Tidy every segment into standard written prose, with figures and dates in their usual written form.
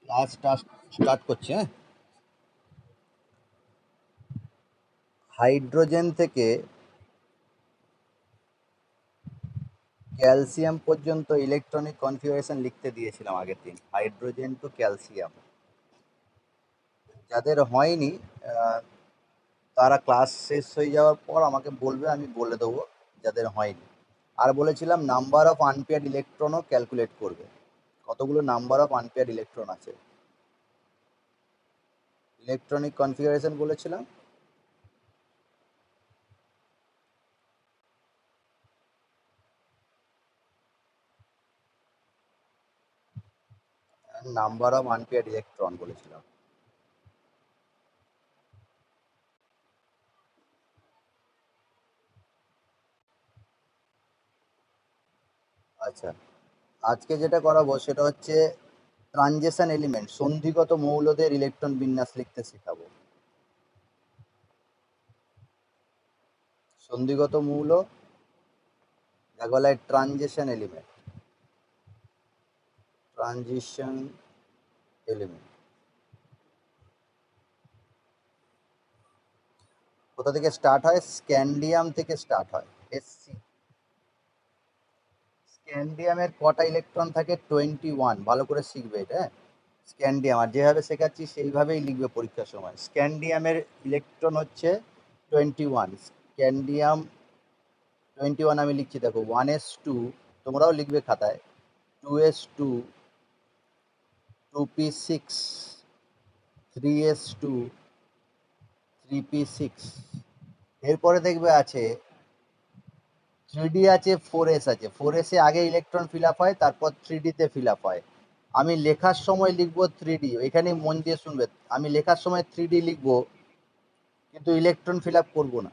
ক্লাসটা স্টার্ট করছি। হ্যাঁ, হাইড্রোজেন থেকে ক্যালসিয়াম পর্যন্ত ইলেকট্রনিক কনফিগারেশন লিখতে দিয়েছিলাম আগের দিন, হাইড্রোজেন টু ক্যালসিয়াম। যাদের হয়নি তারা ক্লাস শেষ হয়ে যাওয়ার পর আমাকে বলবে, আমি বলে দেবো যাদের হয়নি। আর বলেছিলাম নাম্বার অফ আনপেয়ার্ড ইলেকট্রনও ক্যালকুলেট করবে, কতগুলো নাম্বার অফ আনপেয়ার্ড ইলেকট্রন আছে। ইলেকট্রনিক কনফিগারেশন বলেছিলাম, নাম্বার অফ আনপেয়ার্ড ইলেকট্রন বলেছিলাম। আচ্ছা, আজকে যেটা করাবো সেটা হচ্ছে ট্রানজিশন এলিমেন্ট, সন্ধিগত মৌলদের ইলেকট্রন বিন্যাস লিখতে শেখাবো। সন্ধিগত মৌল যাকে বলা হয় ট্রানজিশন এলিমেন্ট। ট্রানজিশন এলিমেন্ট কোথা থেকে স্টার্ট হয়? স্ক্যান্ডিয়াম থেকে স্টার্ট হয়। এসসি স্ক্যান্ডিয়ামের কটা ইলেকট্রন থাকে? 21। ভালো করে শিখবে এটা। হ্যাঁ, স্ক্যান্ডিয়াম আর যেভাবে শেখাচ্ছি সেইভাবেই লিখবে পরীক্ষার সময়। স্ক্যান্ডিয়ামের ইলেকট্রন হচ্ছে 21। স্ক্যান্ডিয়াম 21 আমি লিখছি, দেখো 1s2, তোমরাও লিখবে খাতায়, 2s2, 2p6, 3s2, 3p6। এরপরে দেখবে আছে 3d আছে, 4s আছে। 4s এ আগে ইলেকট্রন ফিল আপ হয়, তারপর 3d তে ফিল আপ হয়। আমি লেখার সময় লিখবো 3d, এখানে মন দিয়ে শুনবে। আমি লেখার সময় 3d লিখবো, কিন্তু ইলেকট্রন ফিল আপ করবো না।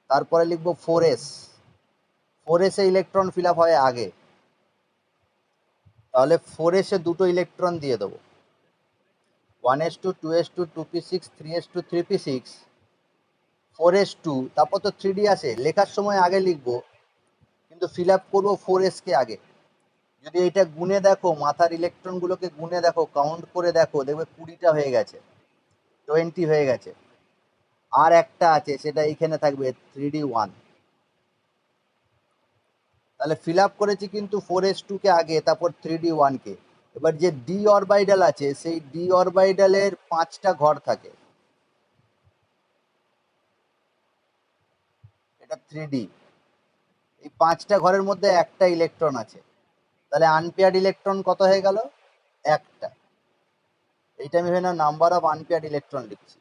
তারপরে লিখবো 4s। 4s এ ইলেকট্রন ফিল আপ হয় আগে, তাহলে 4s এ দুটো ইলেকট্রন দিয়ে দেবো, 1s2, 2s2, 2p6, 3s2, 3p6, 4s2। তারপর তো 3d আসে, লেখার সময় আগে লিখবো, কিন্তু ফিল আপ করবো 4s কে আগে। যদি এটা গুনে দেখো, মাথার ইলেকট্রন গুলোকে গুনে দেখো, কাউন্ট করে দেখো, দেখবে 20টা হয়ে গেছে, 20 হয়ে গেছে। আর একটা আছে, সেটা এইখানে থাকবে 3d1। তাহলে ফিল আপ করেছি কিন্তু 4s2 কে আগে, তারপর 3d1 কে। এবার যে ডি অরবাইডাল আছে, সেই ডি অরবাইডালের 5টা ঘর থাকে, এটা 3d। এই 5টা ঘরের মধ্যে একটা ইলেকট্রন আছে, তাহলে আনপেয়ার্ড ইলেকট্রন কত হয়ে গেল? একটা। এইটা আমি ভেবে নাম্বার অফ আনপেয়ার্ড ইলেকট্রন লিখছি।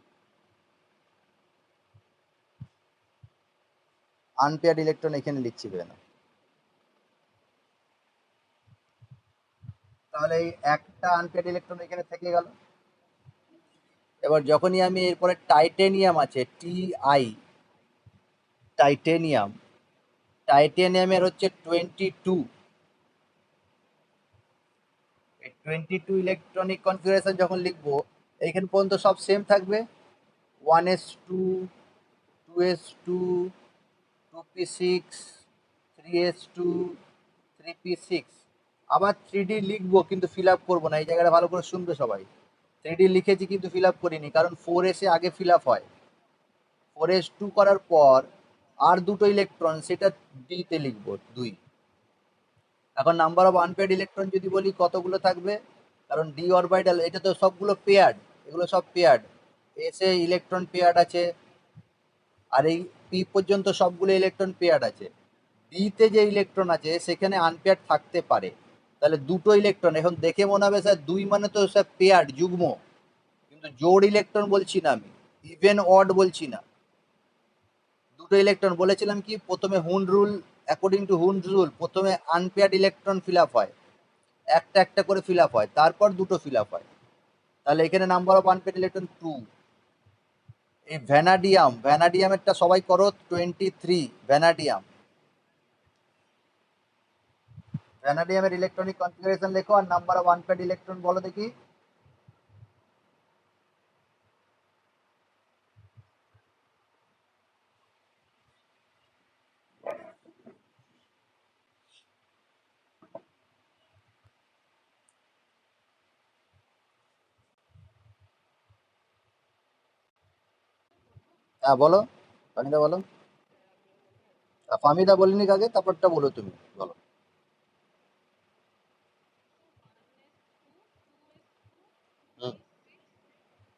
আনপেয়ার্ড ইলেকট্রন এখানে লিখছি ভেবে নাও। তাহলে এই একটা আনপেয়ার্ড ইলেকট্রন এখানে থেকে গেল। এবার যখনই আমি এরপরে টাইটেনিয়াম আছে, টি আই, টাইটেনিয়াম, টাইটেনিয়ামের হচ্ছে 22। এই 22 ইলেকট্রনিক কনফিগারেশন যখন লিখবো, এইখান পর্যন্ত সব সেম থাকবে, 1s2, 2s2, 2p6, 3s2, 3p6। আবার 3d লিখবো, কিন্তু ফিল আপ করবো না। এই জায়গাটা ভালো করে শুনবে সবাই। 3d লিখেছি কিন্তু ফিল আপ করিনি, কারণ 4s এ আগে ফিল আপ হয়। 4s2 করার পর আর দুটো ইলেকট্রন, সেটা ডি তে লিখবো, 2। এখন নাম্বার অফ আনপেয়ার্ড ইলেকট্রন যদি বলি কতগুলো থাকবে, কারণ ডি অরবিটাল এটা তো সবগুলো পেয়ার্ড, এগুলো সব paired. S A electron paired আছে, আর এই পি পর্যন্ত সবগুলো ইলেকট্রন পেয়ার্ড আছে। ডি তে যে ইলেকট্রন আছে সেখানে আনপেয়ার্ড থাকতে পারে। তাহলে দুটো ইলেকট্রন, এখন দেখে মনে হবে স্যার 2 মানে তো স্যার পেয়ার্ড, যুগ্ম, কিন্তু জোড় ইলেকট্রন বলছি না আমি, ইভেন অড বলছি না। দুটো ইলেকট্রন বলেছিলাম কি, প্রথমে হুন্ড রুল, অ্যাকর্ডিং টু হুন্ড রুল প্রথমে আনপেয়ার্ড ইলেকট্রন ফিল আপ হয়, একটা একটা করে ফিল আপ হয়, তারপর দুটো ফিল আপ হয়। তাহলে এখানে নাম্বার অফ আনপেয়ার্ড ইলেকট্রন 2। এই ভ্যানাডিয়াম, ভ্যানাডিয়ামেরটা সবাই করো, 23 ভ্যানাডিয়াম। ভ্যানাডিয়ামের ইলেকট্রনিক কনফিগারেশন লেখো, আর নাম্বার অফ আনপেয়ার্ড ইলেকট্রন বলো দেখি। হ্যাঁ বলো, ফামিদা বলো। ফামিদা বলিনি কাকে, তারপরটা বলো তুমি, বলো।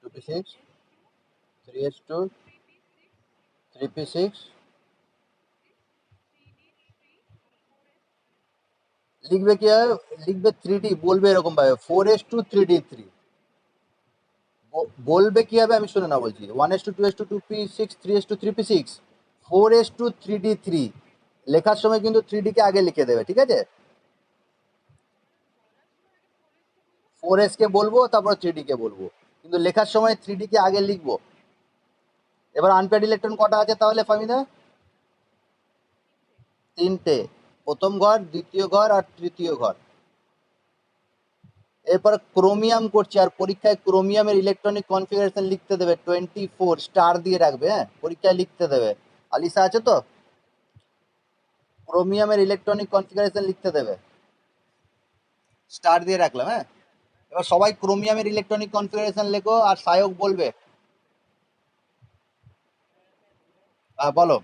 2p6, 3s2, 3p6, লিখবে কি হবে, লিখবে 3D, বলবে এরকম ভাবে 4s2 3d3, বলবে কি হবে আমি শুনে না বলছি, 1s2 2s2 2p6 3s2 3p6, 4s2 3d3, লেখার সময় কিন্তু 3D কে আগে লিখে দেবে, ঠিক আছে? 4s কে বলবো তারপর 3D কে বলবো, কিন্তু লেখার সময় 3D কে আগে লিখবো। এবার আনপেয়ার্ড ইলেকট্রন কটা আছে তাহলে ফামিদা? তিনটে, প্রথম ঘর, দ্বিতীয় ঘর আর তৃতীয় ঘর। এরপর ক্রোমিয়াম করছি, আর পরীক্ষায় ক্রোমিয়ামের ইলেকট্রনিক কনফিগারেশন লিখতে দেবে 24, স্টার দিয়ে রাখবে, হ্যাঁ পরীক্ষায় লিখতে দেবে। আলিসা আছে তো? ক্রোমিয়ামের ইলেকট্রনিক কনফিগারেশন লিখতে দেবে, স্টার দিয়ে রাখলাম, হ্যাঁ। এবার সবাই ক্রোমিয়ামের ইলেকট্রনিক কনফিগারেশন লেখো, আর সায়ক বলবে। বলো।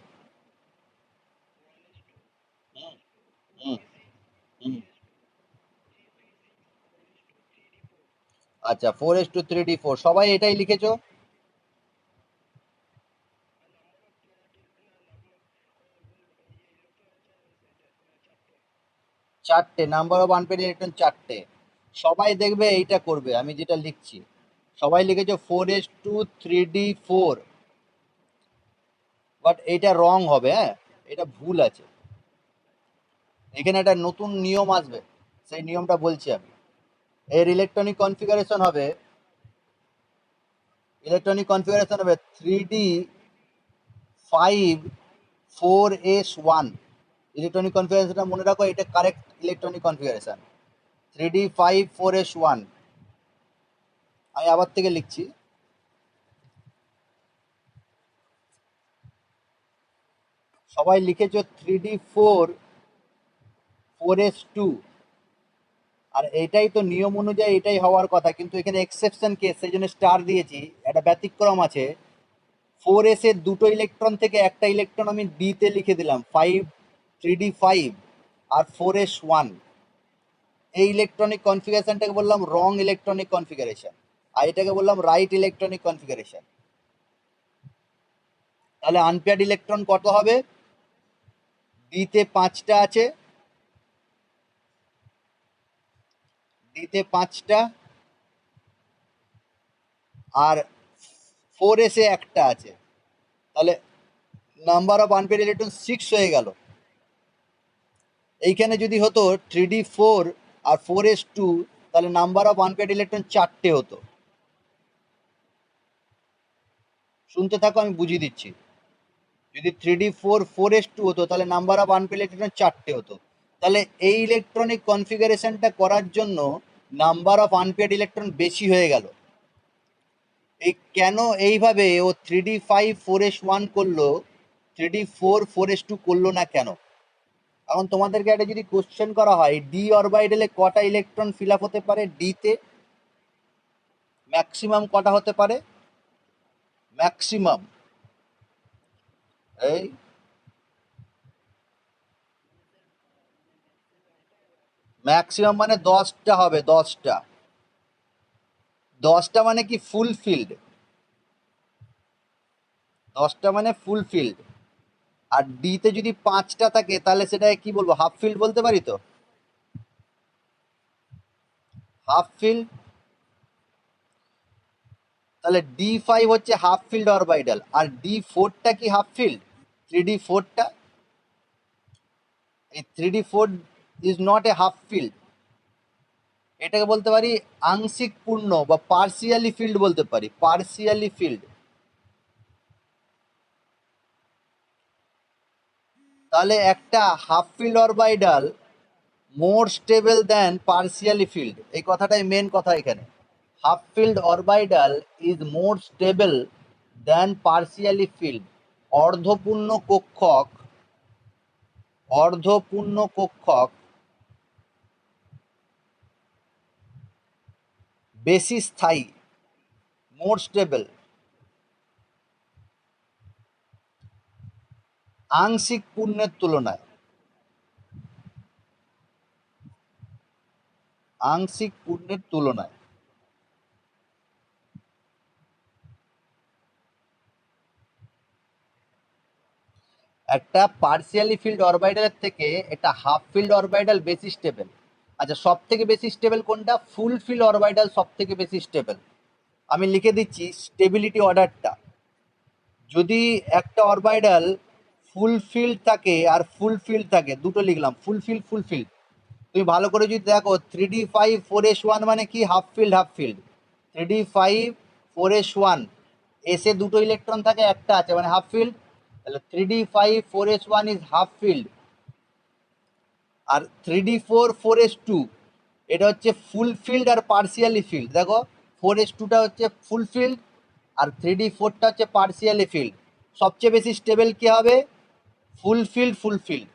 হুম, হুম, হুম। আচ্ছা, 4s2 3d4, সবাই এটাই লিখেছো? চারটে, নাম্বার অফ আনপেয়ার্ড ইলেকট্রন চারটে। সবাই দেখবে এইটা করবে, আমি যেটা লিখছি। সবাই লিখেছো 4s2 3d4, বাট এটা রং হবে, হ্যাঁ, এটা ভুল আছে। এখানে একটা নতুন নিয়ম আসবে, সেই নিয়মটা বলছি আমি। এর ইলেকট্রনিক কনফিগারেশন হবে 3d5 4s1। ইলেকট্রনিক কনফিগারেশনটা মনে রাখো, এটা correct electronic configuration, 3d5 4s1। আমি আবার থেকে লিখছি। সবাই লিখেছো 3d4 4s2, আর এটাই তো নিয়ম অনুযায়ী এটাই হওয়ার কথা, কিন্তু এখানে এক্সেপশন কেস, সেই জন্য স্টার দিয়েছি, একটা ব্যতিক্রম আছে। 4s এর দুটো ইলেকট্রন থেকে একটা ইলেকট্রন আমি ডি তে লিখে দিলাম, 3d5 আর 4s1। এই ইলেকট্রনিক কনফিগারেশনটাকে বললাম রং ইলেকট্রনিক কনফিগারেশন, আর এটাকে বললাম রাইট ইলেকট্রনিক কনফিগারেশন। তাহলে আনপেয়ার্ড ইলেকট্রন কত হবে? ডি তে 5টা আছে, ডি তে 5টা, আর 4s এ একটা আছে। তাহলে নাম্বার অফ আনপেয়ার্ড ইলেকট্রন 6 হয়ে গেল। এইখানে যদি হতো 3d4 আর 4s2, তাহলে নাম্বার অফ আনপেয়ার্ড ইলেকট্রন চারটে হতো। শুনতে থাকো, আমি বুঝিয়ে দিচ্ছি। যদি 3d4 4s2 হতো, তাহলে নাম্বার অফ আনপেয়ার্ড ইলেকট্রন চারটে হতো। তাহলে এই ইলেকট্রনিক কনফিগারেশনটা করার জন্য নাম্বার অফ আনপেয়ার্ড ইলেকট্রন বেশি হয়ে গেল। এই কেন এইভাবে ও 3d5 4s1 করলো, 3d4 4s2 করলো না কেন? এখন তোমাদেরকে একটা যদি কোশ্চেন করা হয়, ডি অরবিটালে কটা ইলেকট্রন ফিল আপ হতে পারে, ডি তে ম্যাক্সিমাম কটা হতে পারে? ম্যাক্সিমাম, এই ম্যাক্সিমাম মানে 10টা হবে, 10টা। 10টা মানে কি ফুল ফিল্ড, 10টা মানে ফুল ফিল্ড। আর ডি তে যদি 5টা থাকে, তাহলে সেটাকে কি বলবো, হাফ ফিল্ড বলতে পারি তো, হাফ ফিল্ড। তাহলে D5 হচ্ছে হাফ ফিল্ড অরবিটাল, আর D4টা কি হাফ ফিল্ড? 3d4টা, এই 3d4 is not a half field. এটাকে বলতে পারি আংশিক পূর্ণ বা পার্সিয়ালি ফিল্ড বলতে পারি, পার্সিয়ালি ফিল্ড। তাহলে একটা half filled orbital more stable than partially filled, এই কথাটাই মেন কথা এখানে। Half filled orbital is more stable than partially filled. অর্ধপূর্ণ কক্ষক, অর্ধপূর্ণ কক্ষক বেশি স্থায়ী, মোর স্টেবল। আংশিক পূর্ণের তুলনায়, আংশিক পূর্ণের তুলনায় একটা পার্সিয়ালি ফিল্ড অরবিটালের থেকে একটা হাফ ফিল্ড অরবিটাল বেশি স্টেবল। আচ্ছা, সব থেকে বেশি স্টেবল কোনটা? ফুল ফিল্ড অরবিটাল সব থেকে বেশি স্টেবল। আমি লিখে দিচ্ছি স্টেবিলিটি অর্ডারটা। যদি একটা অরবিটাল ফুলফিল্ড থাকে আর ফুলফিল্ড থাকে, দুটো লিখলাম, ফুলফিল্ড ফুলফিল্ড। তুমি ভালো করে যদি দেখো 3d5 4s1 মানে কি? Half filled half field. 3d5 4s1 এসে দুটো ইলেকট্রন থাকে, একটা আছে মানে হাফ ফিল্ড, তাহলে 3d5 4s1 is half field. R 3d4 4s2 এটা হচ্ছে ফুলফিল্ড আর পার্সিয়ালি ফিল্ড। দেখো 4s2টা হচ্ছে ফুলফিল্ড আর 3d4টা হচ্ছে পার্সিয়ালি ফিল্ড। সবচেয়ে বেশি স্টেবল কি হবে? Full filled full filled.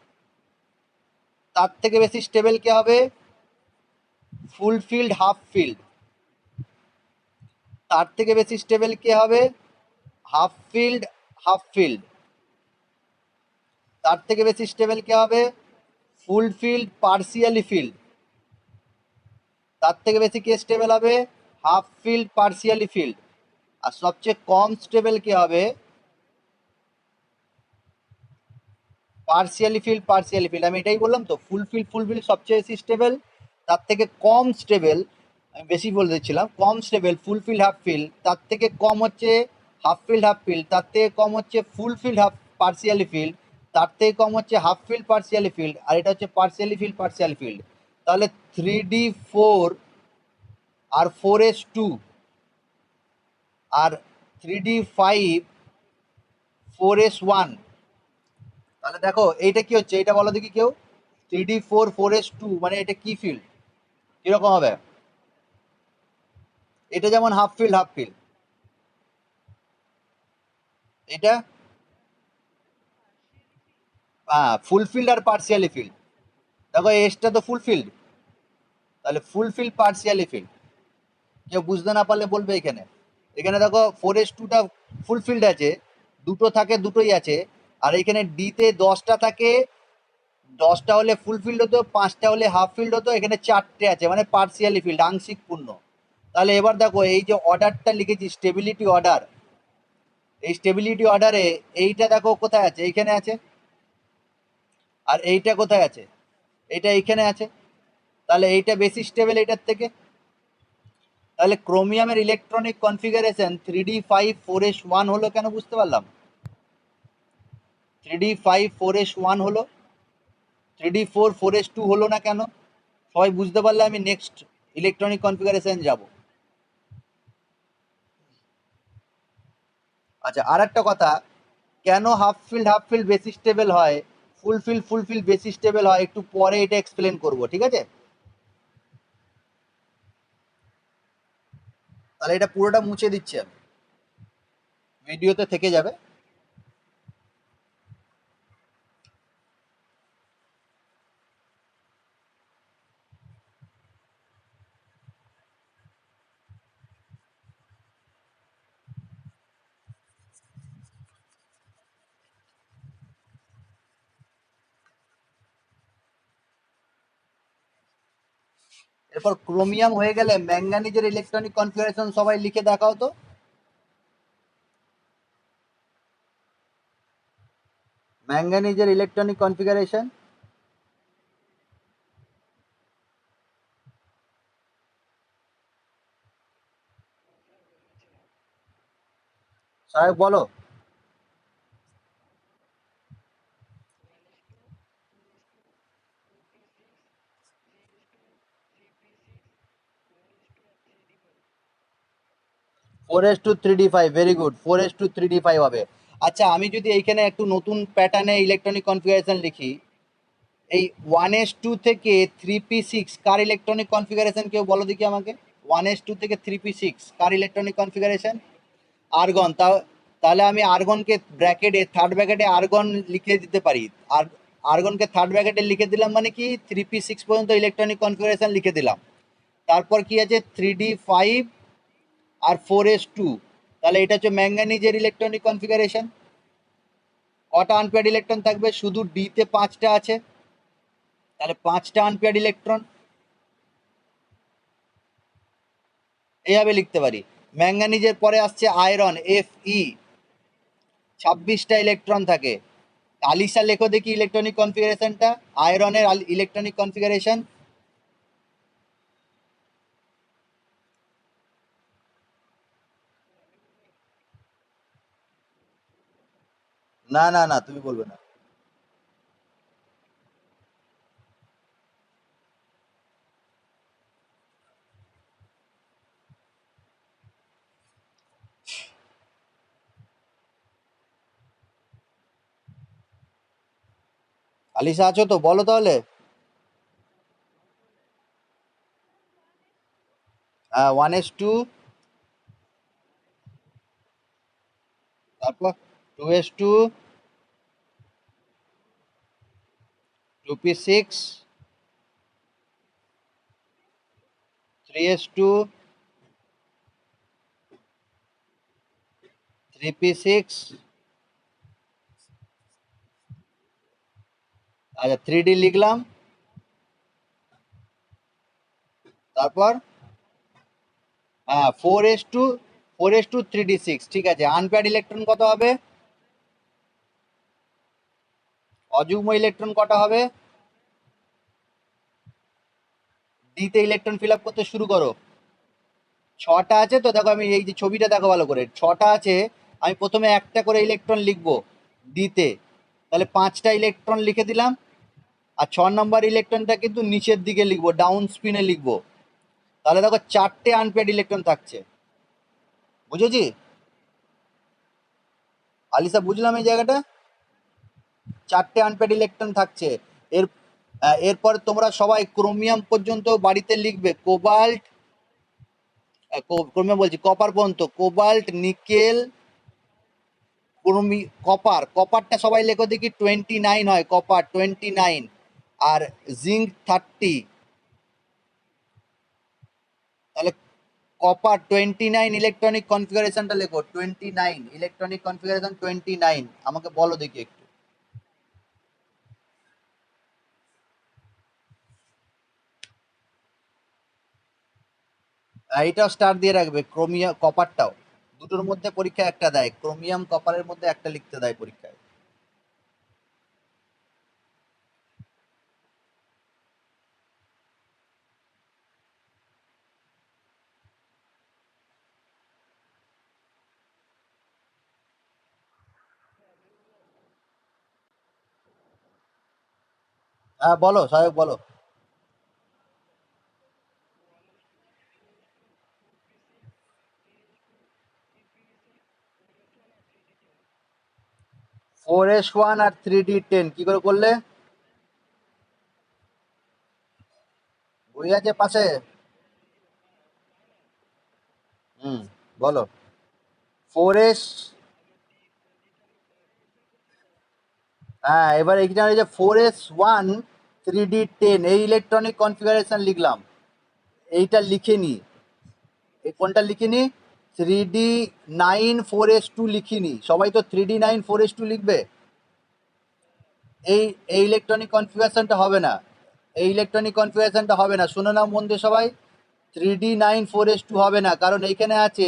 তার থেকে বেশি স্টেবল কি হবে? Full filled half filled. তার থেকে বেশি স্টেবল কি হবে? Half filled half filled. তার থেকে বেশি স্টেবল কি হবে? Full filled partially filled. তার থেকে বেশি কি স্টেবল হবে? Half filled partially filled. আর সবচেয়ে কম স্টেবল কি হবে? Partially filled partially filled. আমি এটাই বললাম তো, ফুলফিল্ড সবচেয়ে বেশি স্টেবল। তার থেকে কম স্টেবল, আমি বেশি বলে দিচ্ছিলাম, কম স্টেবল ফুলফিল্ড হাফ ফিল্ড। তার থেকে কম হচ্ছে হাফ ফিল্ড হাফ ফিল্ড। তার থেকে কম হচ্ছে ফুলফিল্ড হাফ পার্সিয়ালি ফিল্ড। তার থেকে কম হচ্ছে হাফ ফিল্ড পার্সিয়ালি ফিল্ড। আর এটা হচ্ছে পার্সিয়ালি ফিল্ড পার্সিয়ালি ফিল্ড। তাহলে 3d4 আর 4s2 আর 3d5 4s1, তাহলে দেখো এইটা কি হচ্ছে? এটা বলো দেখি কেউ। 3d4 4s2 মানে এটা কি ফিল্ড? কিরকম হবে? এটা যেমন হাফ ফিল্ড হাফ ফিল্ড, এটা ফুলফিল্ড আর পার্সিয়ালি ফিল্ড। দেখো এসটা তো ফুলফিল্ড, তাহলে ফুলফিল্ড পার্সিয়ালি ফিল্ড। কেউ বুঝতে না পারলে বলবে এখানে। এখানে দেখো 4s2টা ফুলফিল্ড আছে, দুটো থাকে দুটোই আছে। আর এখানে ডিতে 10টা থাকে, 10টা হলে ফুলফিল্ড হতো, 5টা হলে হাফ ফিল্ড হতো। এখানে 4টে আছে মানে পার্সিয়ালি ফিল্ড, আংশিক পূর্ণ। তাহলে এবার দেখো এই যে অর্ডারটা লিখেছি স্টেবিলিটি অর্ডার, এই স্টেবিলিটি অর্ডারে এইটা দেখো কোথায় আছে? এইখানে আছে। আর এইটা কোথায় আছে? এইটা এইখানে আছে। তাহলে এইটা বেশি স্টেবল এটার থেকে। তাহলে ক্রোমিয়ামের ইলেকট্রনিক কনফিগারেশন 3d5 4s1 হলো কেন? বুঝতে পারলাম। 3d5 4s1 হলো, 3d4 4s2 হলো না কেন? সবাই বুঝতে পারলে আমি নেক্সট ইলেকট্রনিক কনফিগারেশন যাব। আচ্ছা, আর একটা কথা, কেন হাফ ফিল্ড বেশি স্টেবল হয়, ফুলফিল্ড বেশি স্টেবল হয়, একটু পরে এটা এক্সপ্লেন করব, ঠিক আছে? তাহলে এটা পুরোটা মুছে দিচ্ছি আমি, ভিডিওতে থেকে যাবে। এরপর ক্রোমিয়াম হয়ে গেলে ম্যাঙ্গানিজের ইলেকট্রনিক কনফিগারেশন সবাই লিখে দেখাও তো। ম্যাঙ্গানিজের ইলেকট্রনিক কনফিগারেশন সাহেব বলো। 4s2 3d5, very good, 4s2 3d5 হবে। আচ্ছা, আমি যদি এইখানে একটু নতুন প্যাটার্নে ইলেকট্রনিক কনফিগারেশন লিখি, এই 1s2 থেকে 3p6 কার ইলেকট্রনিক কনফিগারেশন? কেউ বলো দেখি আমাকে। 1s2 থেকে 3p6 কার ইলেকট্রনিক কনফিগারেশন? আর্গন। তাহলে আমি আর্গনকে ব্র্যাকেটে, থার্ড ব্র্যাকেটে আর্গন লিখে দিতে পারি। আর আর্গনকে থার্ড ব্র্যাকেটে লিখে দিলাম মানে কি 3p6 পর্যন্ত ইলেকট্রনিক কনফিগারেশন লিখে দিলাম। তারপর কি আছে? 3d5 আর 4s2। তাহলে এটা হচ্ছে ম্যাঙ্গানিজের ইলেকট্রনিক কনফিগারেশন। কটা আনপেয়ার্ড ইলেকট্রন থাকবে? শুধু ডিতে 5টা আছে, তাহলে 5টা আনপেয়ার্ড ইলেকট্রন এইভাবে লিখতে পারি। ম্যাঙ্গানিজের পরে আসছে আয়রন, Fe, 26টা ইলেকট্রন থাকে। আলিশা লেখো দেখি ইলেকট্রনিক কনফিগারেশনটা, আয়রনের ইলেকট্রনিক কনফিগারেশন। না না না, তুমি বলবে না। আলিশা আছো তো? বলো তাহলে। 1s2, তারপর 2s2, 2p6, 3s2, 3p6, আচ্ছা 3d লিখলাম, তারপর 4s2, 4s2, 3d6, ঠিক আছে। আনপেয়ার্ড ইলেকট্রন কত হবে? অযুগ্ম ইলেকট্রন কটা হবে? ডিতে ইলেকট্রন ফিল আপ করতে শুরু করো। 6টা আছে তো, দেখো আমি এই যে ছবিটা দেখো ভালো করে, 6টা আছে। আমি প্রথমে একটা করে ইলেকট্রন লিখবো ডিতে, তাহলে 5টা ইলেকট্রন লিখে দিলাম। আর 6 নম্বর ইলেকট্রনটা কিন্তু নিচের দিকে লিখবো, ডাউন স্পিনে লিখবো। তাহলে দেখো 4টে আনপেয়ার্ড ইলেকট্রন থাকছে। বুঝেছি আলিসা? বুঝলাম এই জায়গাটা। 4টে আনপেয়ার্ড ইলেকট্রন থাকছে। এর এরপর তোমরা সবাই ক্রোমিয়াম পর্যন্ত বাড়িতে লিখবে। কোবাল্ট, ক্রোমিয়াম বলছি, কপার পর্যন্ত, কোবাল্ট, নিকেল, কপার, কপারটা সবাই লেখো দেখি, 29 হয় কপার, 29। আর জিঙ্ক 30। তাহলে কপার 29 ইলেকট্রনিক কনফিগারেশনটা লেখো, 29 ইলেকট্রনিক কনফিগারেশন 29। আমাকে বলো দেখি একটু। এইটাও স্টার দিয়ে রাখবে, ক্রোমিয়াম কপারটাও। দুটোর মধ্যে পরীক্ষা একটা দেয়, ক্রোমিয়াম কপারের মধ্যে একটা লিখতে দেয় পরীক্ষায়। হ্যাঁ বলো সাহেব, বলো। 4s1 আর 3d10 কি করে করলে? বই আছে পাশে? হুম, বলো। 4s, হ্যাঁ এবার এখানে যে 4s1, 3d10 এই ইলেকট্রনিক কনফিগারেশন লিখলাম। এইটা লিখে নি, এই কোনটা লিখিনি? 3d9 4s2 লিখিনি। সবাই তো 3d9 4s2 লিখবে। এই এই ইলেকট্রনিক কনফিগারেশনটা হবে না, এই ইলেকট্রনিক কনফিগারেশনটা হবে না। শুনে নাও মন দিয়ে সবাই, 3d9 4s2 হবে না, কারণ এইখানে আছে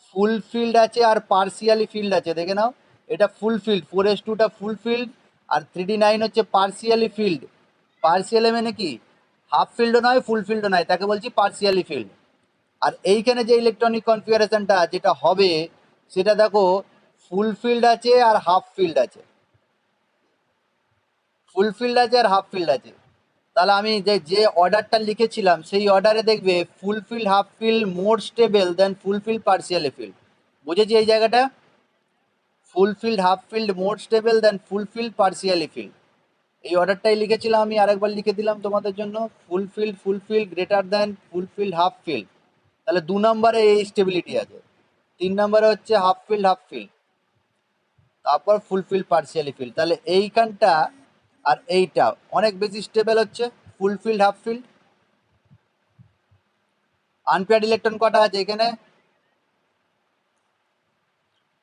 ফুল ফিল্ড আছে আর পার্সিয়ালি ফিল্ড আছে, দেখে নাও। এটা ফুল ফিল্ড, 4s2টা ফুল ফিল্ড, আর 3d9 হচ্ছে পার্সিয়ালি ফিল্ড। পার্সিয়ালি মানে কি? হাফ ফিল্ডও নয়, ফুল ফিল্ডও নয়, তাকে বলছি পার্সিয়ালি ফিল্ড। আর এইখানে যে ইলেকট্রনিক কনফিগারেশনটা যেটা হবে, সেটা দেখো ফুল ফিল্ড আছে আর হাফ ফিল্ড আছে, ফুল ফিল্ড আছে আর হাফ ফিল্ড আছে। তাহলে আমি যে যে অর্ডারটা লিখেছিলাম সেই অর্ডারে দেখবে full filled, half filled, more stable than full filled, partially filled. বুঝেছি এই জায়গাটা? Full filled, half filled, more stable than full filled, partially filled. এই অর্ডারটাই লিখেছিলাম আমি, আরেকবার লিখে দিলাম তোমাদের জন্য। Full filled greater than full filled, half filled. তাহলে 2 নম্বরে এই স্টেবিলিটি আছে। 3 নম্বরে হচ্ছে হাফ ফিল্ড, হাফ ফিল্ড, তারপর ফুল ফিল্ড, পার্সিয়ালি ফিল্ড। তাহলে এইখানটা আর এইটা অনেক বেশি স্টেবল হচ্ছে, full filled, half filled. Unpaired electron কটা আছে এখানে?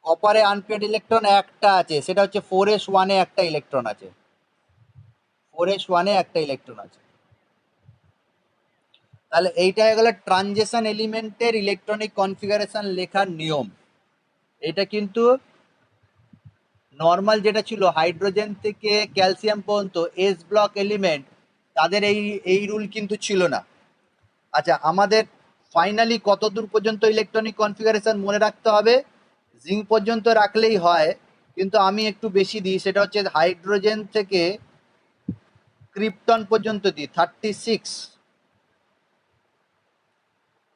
কপারে আনপেড ইলেকট্রন একটা আছে, সেটা হচ্ছে 4s1 এ একটা ইলেকট্রন আছে, 4s1 এ একটা ইলেকট্রন আছে। তাহলে এইটা হয়ে গেল ট্রানজিশন এলিমেন্টের ইলেকট্রনিক কনফিগারেশন লেখার নিয়ম। এটা কিন্তু নর্মাল যেটা ছিল হাইড্রোজেন থেকে ক্যালসিয়াম পর্যন্ত এস ব্লক এলিমেন্ট, তাদের এই রুল কিন্তু ছিল না। আচ্ছা, আমাদের ফাইনালি কত দূর পর্যন্ত ইলেকট্রনিক কনফিগারেশন মনে রাখতে হবে? জিঙ্ক পর্যন্ত রাখলেই হয়, কিন্তু আমি একটু বেশি দিই, সেটা হচ্ছে হাইড্রোজেন থেকে ক্রিপ্টন পর্যন্ত দিই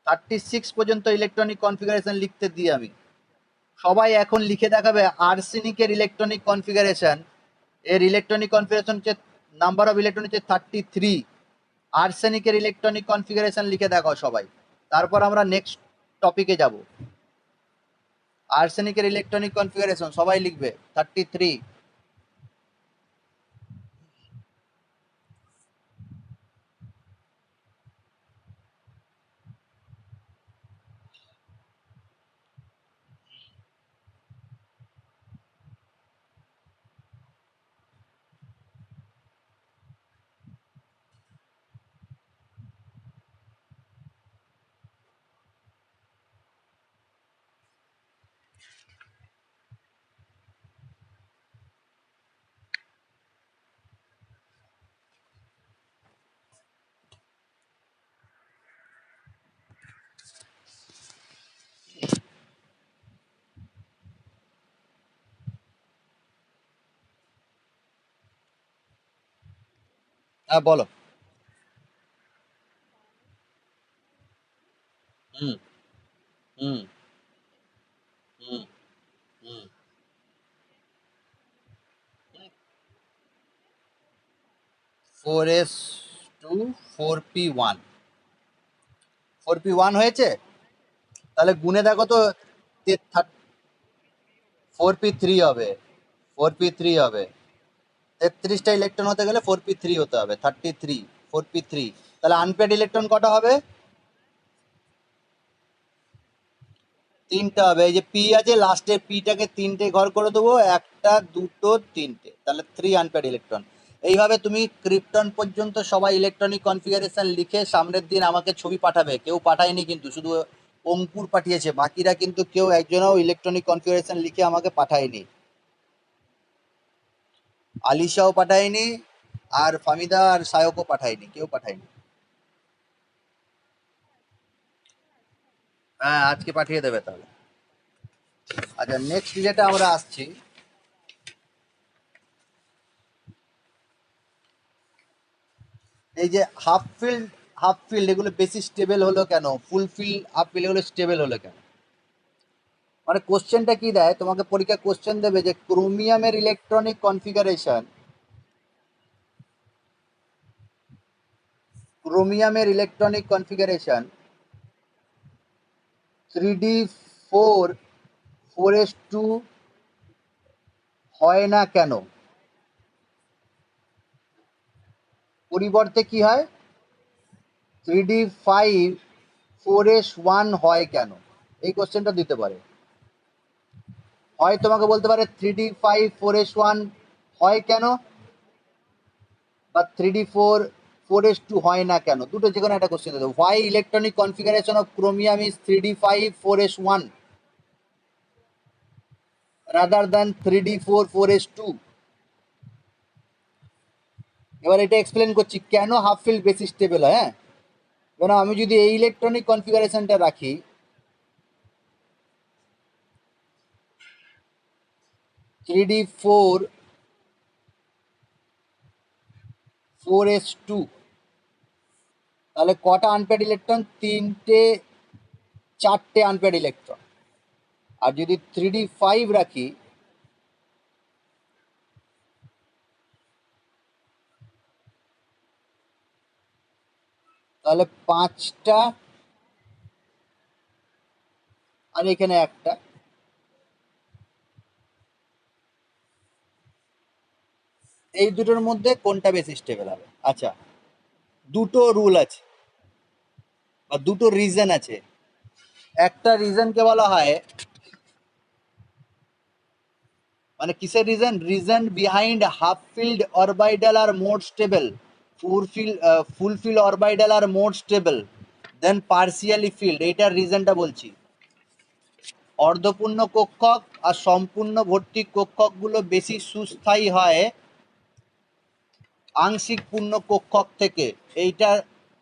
36 পর্যন্ত ইলেকট্রনিক কনফিগারেশন লিখতে দিই আমি। সবাই এখন লিখে দেখাবে আর্সেনিকের ইলেকট্রনিক কনফিগারেশন, এর ইলেকট্রনিক কনফিগারেশন হচ্ছে নাম্বার অফ ইলেকট্রন হচ্ছে 33। আর্সেনিকের ইলেকট্রনিক কনফিগারেশন লিখে দেখাও সবাই, তারপর আমরা নেক্সট টপিকে যাব। আর্সেনিকের ইলেকট্রনিক কনফিগারেশন সবাই লিখবে 33। হ্যাঁ বলো। হুম হুম হুম হুম 4s2 4p1, 4p1 হয়েছে। তাহলে গুনে দেখো তো, 4p3 হবে, 4p3 হবে। 33টা ইলেকট্রন হতে গেলে 4p3 হতে হবে, 33, 4p3। তাহলে আনপেড ইলেকট্রন কটা হবে? 3টা হবে। এই যে পি আছে, লাস্টের পিটাকে 3টে ঘর করে দেবো, 1টা 2টো 3টে, তাহলে 3 আনপেড ইলেকট্রন। এইভাবে তুমি ক্রিপ্টন পর্যন্ত সবাই ইলেকট্রনিক কনফিগারেশন লিখে সামনের দিন আমাকে ছবি পাঠাবে। কেউ পাঠায়নি কিন্তু, শুধু অঙ্কুর পাঠিয়েছে, বাকিরা কিন্তু কেউ একজনও ইলেকট্রনিক কনফিগারেশন লিখে আমাকে পাঠায়নি। আলিশাও পাঠায়নি, আর ফামিদা আর সায়কও পাঠায়নি, কেউ পাঠায়নি। হ্যাঁ, আজকে পাঠিয়ে দেবে তাহলে। আচ্ছা, নেক্সট যেটা আমরা আসছি, এই যে হাফ ফিল্ড এগুলো বেশি স্টেবল হলো কেন, ফুল ফিল্ড হাফ ফিল্ড এগুলো স্টেবল হলো কেন? মানে কোশ্চেনটা কি দেয় তোমাকে, পরীক্ষা কোশ্চেন দেবে যে ক্রোমিয়ামের ইলেকট্রনিক কনফিগারেশন 3d4 4s2 হয় না কেন, পরিবর্তে কি হয় 3d5 4s1 হয় কেন? এই কোশ্চেনটা দিতে পারে। হয় তোমাকে বলতে পারে 3d5 4s1 হয় কেন, বা 3d4 4s2 হয় না কেন, দুটো যে কোনো একটা কোশ্চেন দেবো। Why electronic configuration of chromium is 3d5 4s1 rather than 3d4 4s2। এবার এটা এক্সপ্লেন করছি কেন হাফ ফিল্ড বেশি স্টেবল হয়। হ্যাঁ, কেন আমি যদি এই ইলেকট্রনিক কনফিগারেশনটা রাখি, 3d4 4s2, তাহলে কটা আনপেড ইলেকট্রন? 4টে আনপেড ইলেকট্রন। আর যদি 3d5 রাখি, তাহলে 5টা, আর এখানে একটা। এই দুটোর মধ্যে কোনটা বেশি স্টেবল হবে? আচ্ছা, দুটো রুল আছে বা দুটো রিজন আছে। একটা রিজনকে বলা হয় মানে কিসের reason? Reason behind half filled orbital are more stable, fulfil orbital are more stable than partially filled, এইটার রিজনটা বলছি। অর্ধপূর্ণ কক্ষক আর সম্পূর্ণ ভর্তি কক্ষকগুলো বেশি সুস্থায়ী হয় আংশিক পূর্ণ কক্ষক থেকে, এইটার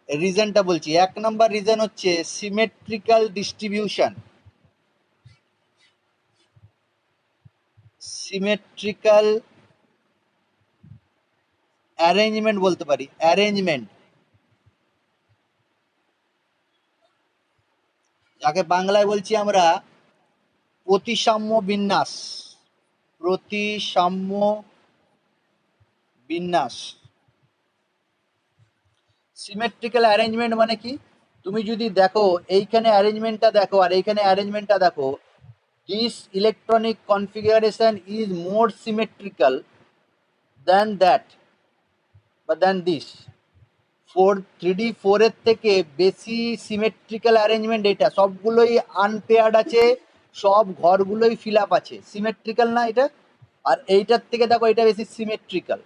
রিজনটা বলছি। 1 নম্বর রিজন হচ্ছে সিমেট্রিক্যাল ডিস্ট্রিবিউশন, সিমেট্রিক্যাল অ্যারেঞ্জমেন্ট বলতে পারি, অ্যারেঞ্জমেন্ট, যাকে বাংলায় বলছি আমরা প্রতিসাম্য বিন্যাস, প্রতিসাম্য বিন্যাস। সিমেট্রিক্যাল অ্যারেঞ্জমেন্ট মানে কি? তুমি যদি দেখো এইখানে অ্যারেঞ্জমেন্টটা দেখো আর এইখানে অ্যারেঞ্জমেন্টটা দেখো, this electronic configuration is more symmetrical than that বা দ্যান দিস। 3D4 এর থেকে বেশি সিমেট্রিক্যাল অ্যারেঞ্জমেন্ট, এটা সবগুলোই আনপেয়ার্ড আছে, সব ঘরগুলোই ফিল আপ আছে, সিমেট্রিক্যাল না এটা। আর এইটার থেকে দেখো এটা বেশি সিমেট্রিক্যাল।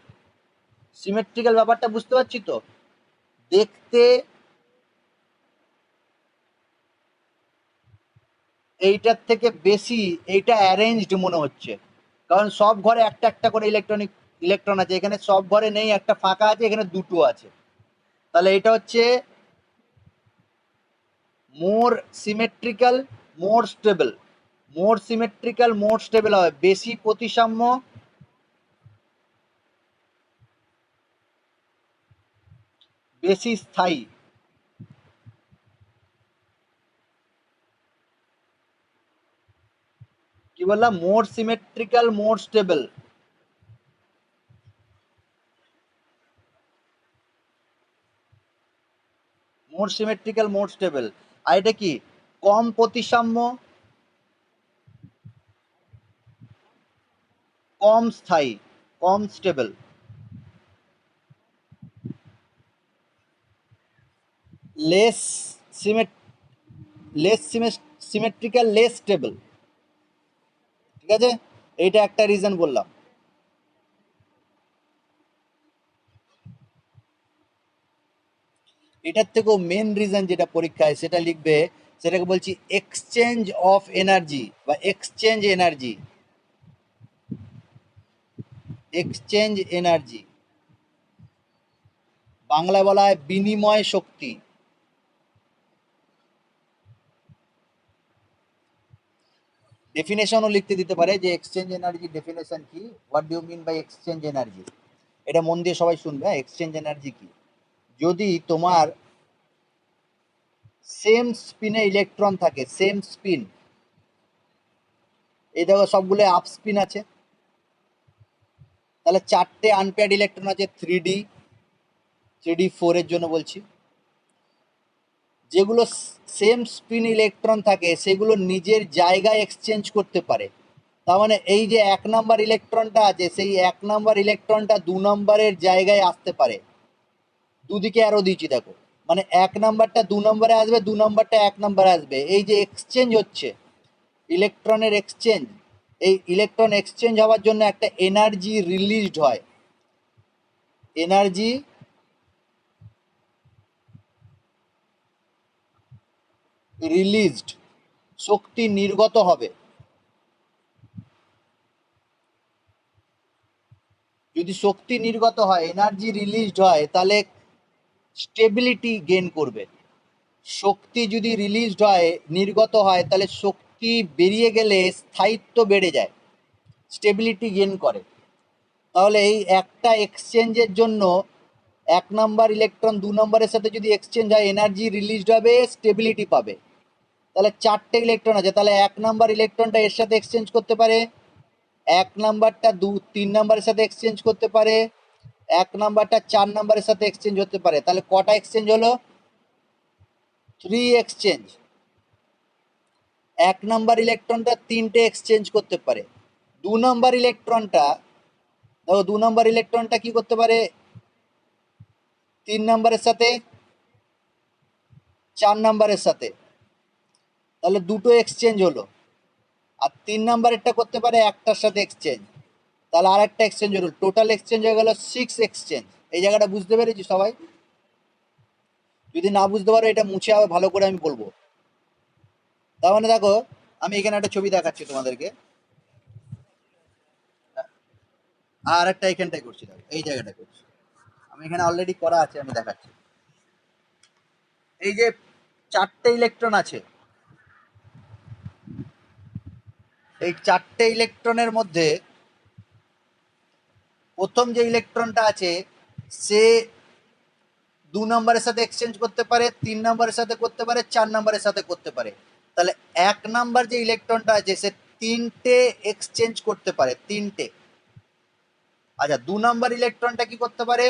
সিমেট্রিক্যাল ব্যাপারটা বুঝতে পারছি তো? দেখতে এইটার থেকে বেশি এইটা অ্যারেঞ্জড মনে হচ্ছে, কারণ সব ঘরে একটা একটা করে ইলেকট্রন আছে, এখানে সব ঘরে নেই, একটা ফাঁকা আছে, এখানে দুটো আছে। তাহলে এটা হচ্ছে more symmetrical more stable, more symmetrical more stable হবে, বেশি প্রতিসাম্য বেশি স্থায়ী। কি বললাম? More symmetrical more stable. More symmetrical more stable. আর এটা কি? কম প্রতিসাম্য কম স্থায়ী, কম stable. Less symmet less symmetrical less stable. ঠিক আছে, এইটা একটা রিজন বললাম। এটার থেকেও মেন রিজন যেটা পরীক্ষায় সেটা লিখবে, সেটাকে বলছি এক্সচেঞ্জ অফ এনার্জি বা এক্সচেঞ্জ এনার্জি, এক্সচেঞ্জ এনার্জি, বাংলায় বলা হয় বিনিময় শক্তি। ডেফিনেশনও লিখতে দিতে পারে যে এক্সচেঞ্জ এনার্জি ডেফিনেশন কি, what do you mean by exchange energy. এটা মন দিয়ে সবাই শুনবে। এক্সচেঞ্জ এনার্জি কি? যদি তোমার সেম স্পিনে ইলেকট্রন থাকে, সেম স্পিন, এই দেখো সবগুলো আপ স্পিন আছে, তাহলে 4টে আনপেয়ার্ড ইলেকট্রন আছে 3D4 এর জন্য বলছি। যেগুলো সেম স্পিন ইলেকট্রন থাকে সেগুলো নিজের জায়গায় এক্সচেঞ্জ করতে পারে। তার মানে এই যে 1 নাম্বার ইলেকট্রনটা আছে, সেই 1 নাম্বার ইলেকট্রনটা 2 নম্বরের জায়গায় আসতে পারে। দুদিকে অ্যারো দিয়েছি দেখো, মানে 1 নাম্বারটা 2 নম্বরে আসবে, 2 নাম্বারটা 1 নম্বরে আসবে। এই যে এক্সচেঞ্জ হচ্ছে, ইলেকট্রনের এক্সচেঞ্জ, এই ইলেকট্রন এক্সচেঞ্জ হওয়ার জন্য একটা এনার্জি রিলিজড হয়, এনার্জি রিলিজড, শক্তি নির্গত হবে। যদি শক্তি নির্গত হয়, এনার্জি রিলিজড হয়, তাহলে স্টেবিলিটি গেইন করবে। শক্তি যদি রিলিজড হয়, নির্গত হয়, তাহলে শক্তি বেরিয়ে গেলে স্থায়িত্ব বেড়ে যায়, স্টেবিলিটি গেইন করে। তাহলে এই একটা এক্সচেঞ্জের জন্য 1 নাম্বার ইলেকট্রন 2 নম্বরের সাথে যদি এক্সচেঞ্জ হয়, এনার্জি রিলিজড হবে, স্টেবিলিটি পাবে। তাহলে 4টে ইলেকট্রন আছে, তাহলে 1 নাম্বার ইলেকট্রনটা এর সাথে এক্সচেঞ্জ করতে পারে, 1 নাম্বারটা 3 নাম্বারের সাথে এক্সচেঞ্জ করতে পারে, 1 নাম্বারটা 4 নাম্বারের সাথে এক্সচেঞ্জ হতে পারে। তাহলে কটা এক্সচেঞ্জ হলো? 3 এক্সচেঞ্জ। 1 নাম্বার ইলেকট্রনটা 3টে এক্সচেঞ্জ করতে পারে। 2 নাম্বার ইলেকট্রনটা, দেখো 2 নাম্বার ইলেকট্রনটা কি করতে পারে? 3 নাম্বারের সাথে, 4 নাম্বারের সাথে, তাহলে দুটো এক্সচেঞ্জ হলো। আর 3 নাম্বারেরটা করতে পারে একটার সাথে এক্সচেঞ্জ, তাহলে আর একটা এক্সচেঞ্জ হলো, টোটাল এক্সচেঞ্জ হয়ে গেল 6 এক্সচেঞ্জ। এই জায়গাটা বুঝতে পেরেছি সবাই? যদি না বুঝতে পারো এটা মুছে আবার ভালো করে আমি বলবো। তার মানে দেখো, আমি এখানে একটা ছবি দেখাচ্ছি তোমাদেরকে, আর একটা এখানটাই করছি, দেখো এই জায়গাটা করছি আমি, এখানে অলরেডি করা আছে, আমি দেখাচ্ছি। এই যে 4টে ইলেকট্রন আছে, এই 4টে ইলেকট্রনের মধ্যে প্রথম যে ইলেকট্রনটা আছে সে 2 নম্বরের সাথে এক্সচেঞ্জ করতে পারে, 3 নম্বরের সাথে করতে পারে, 4 নম্বরের সাথে করতে পারে। তাহলে 1 নাম্বার যে ইলেকট্রনটা আছে সে 3টে এক্সচেঞ্জ করতে পারে, 3টে। আচ্ছা, 2 নাম্বার ইলেকট্রনটা কি করতে পারে?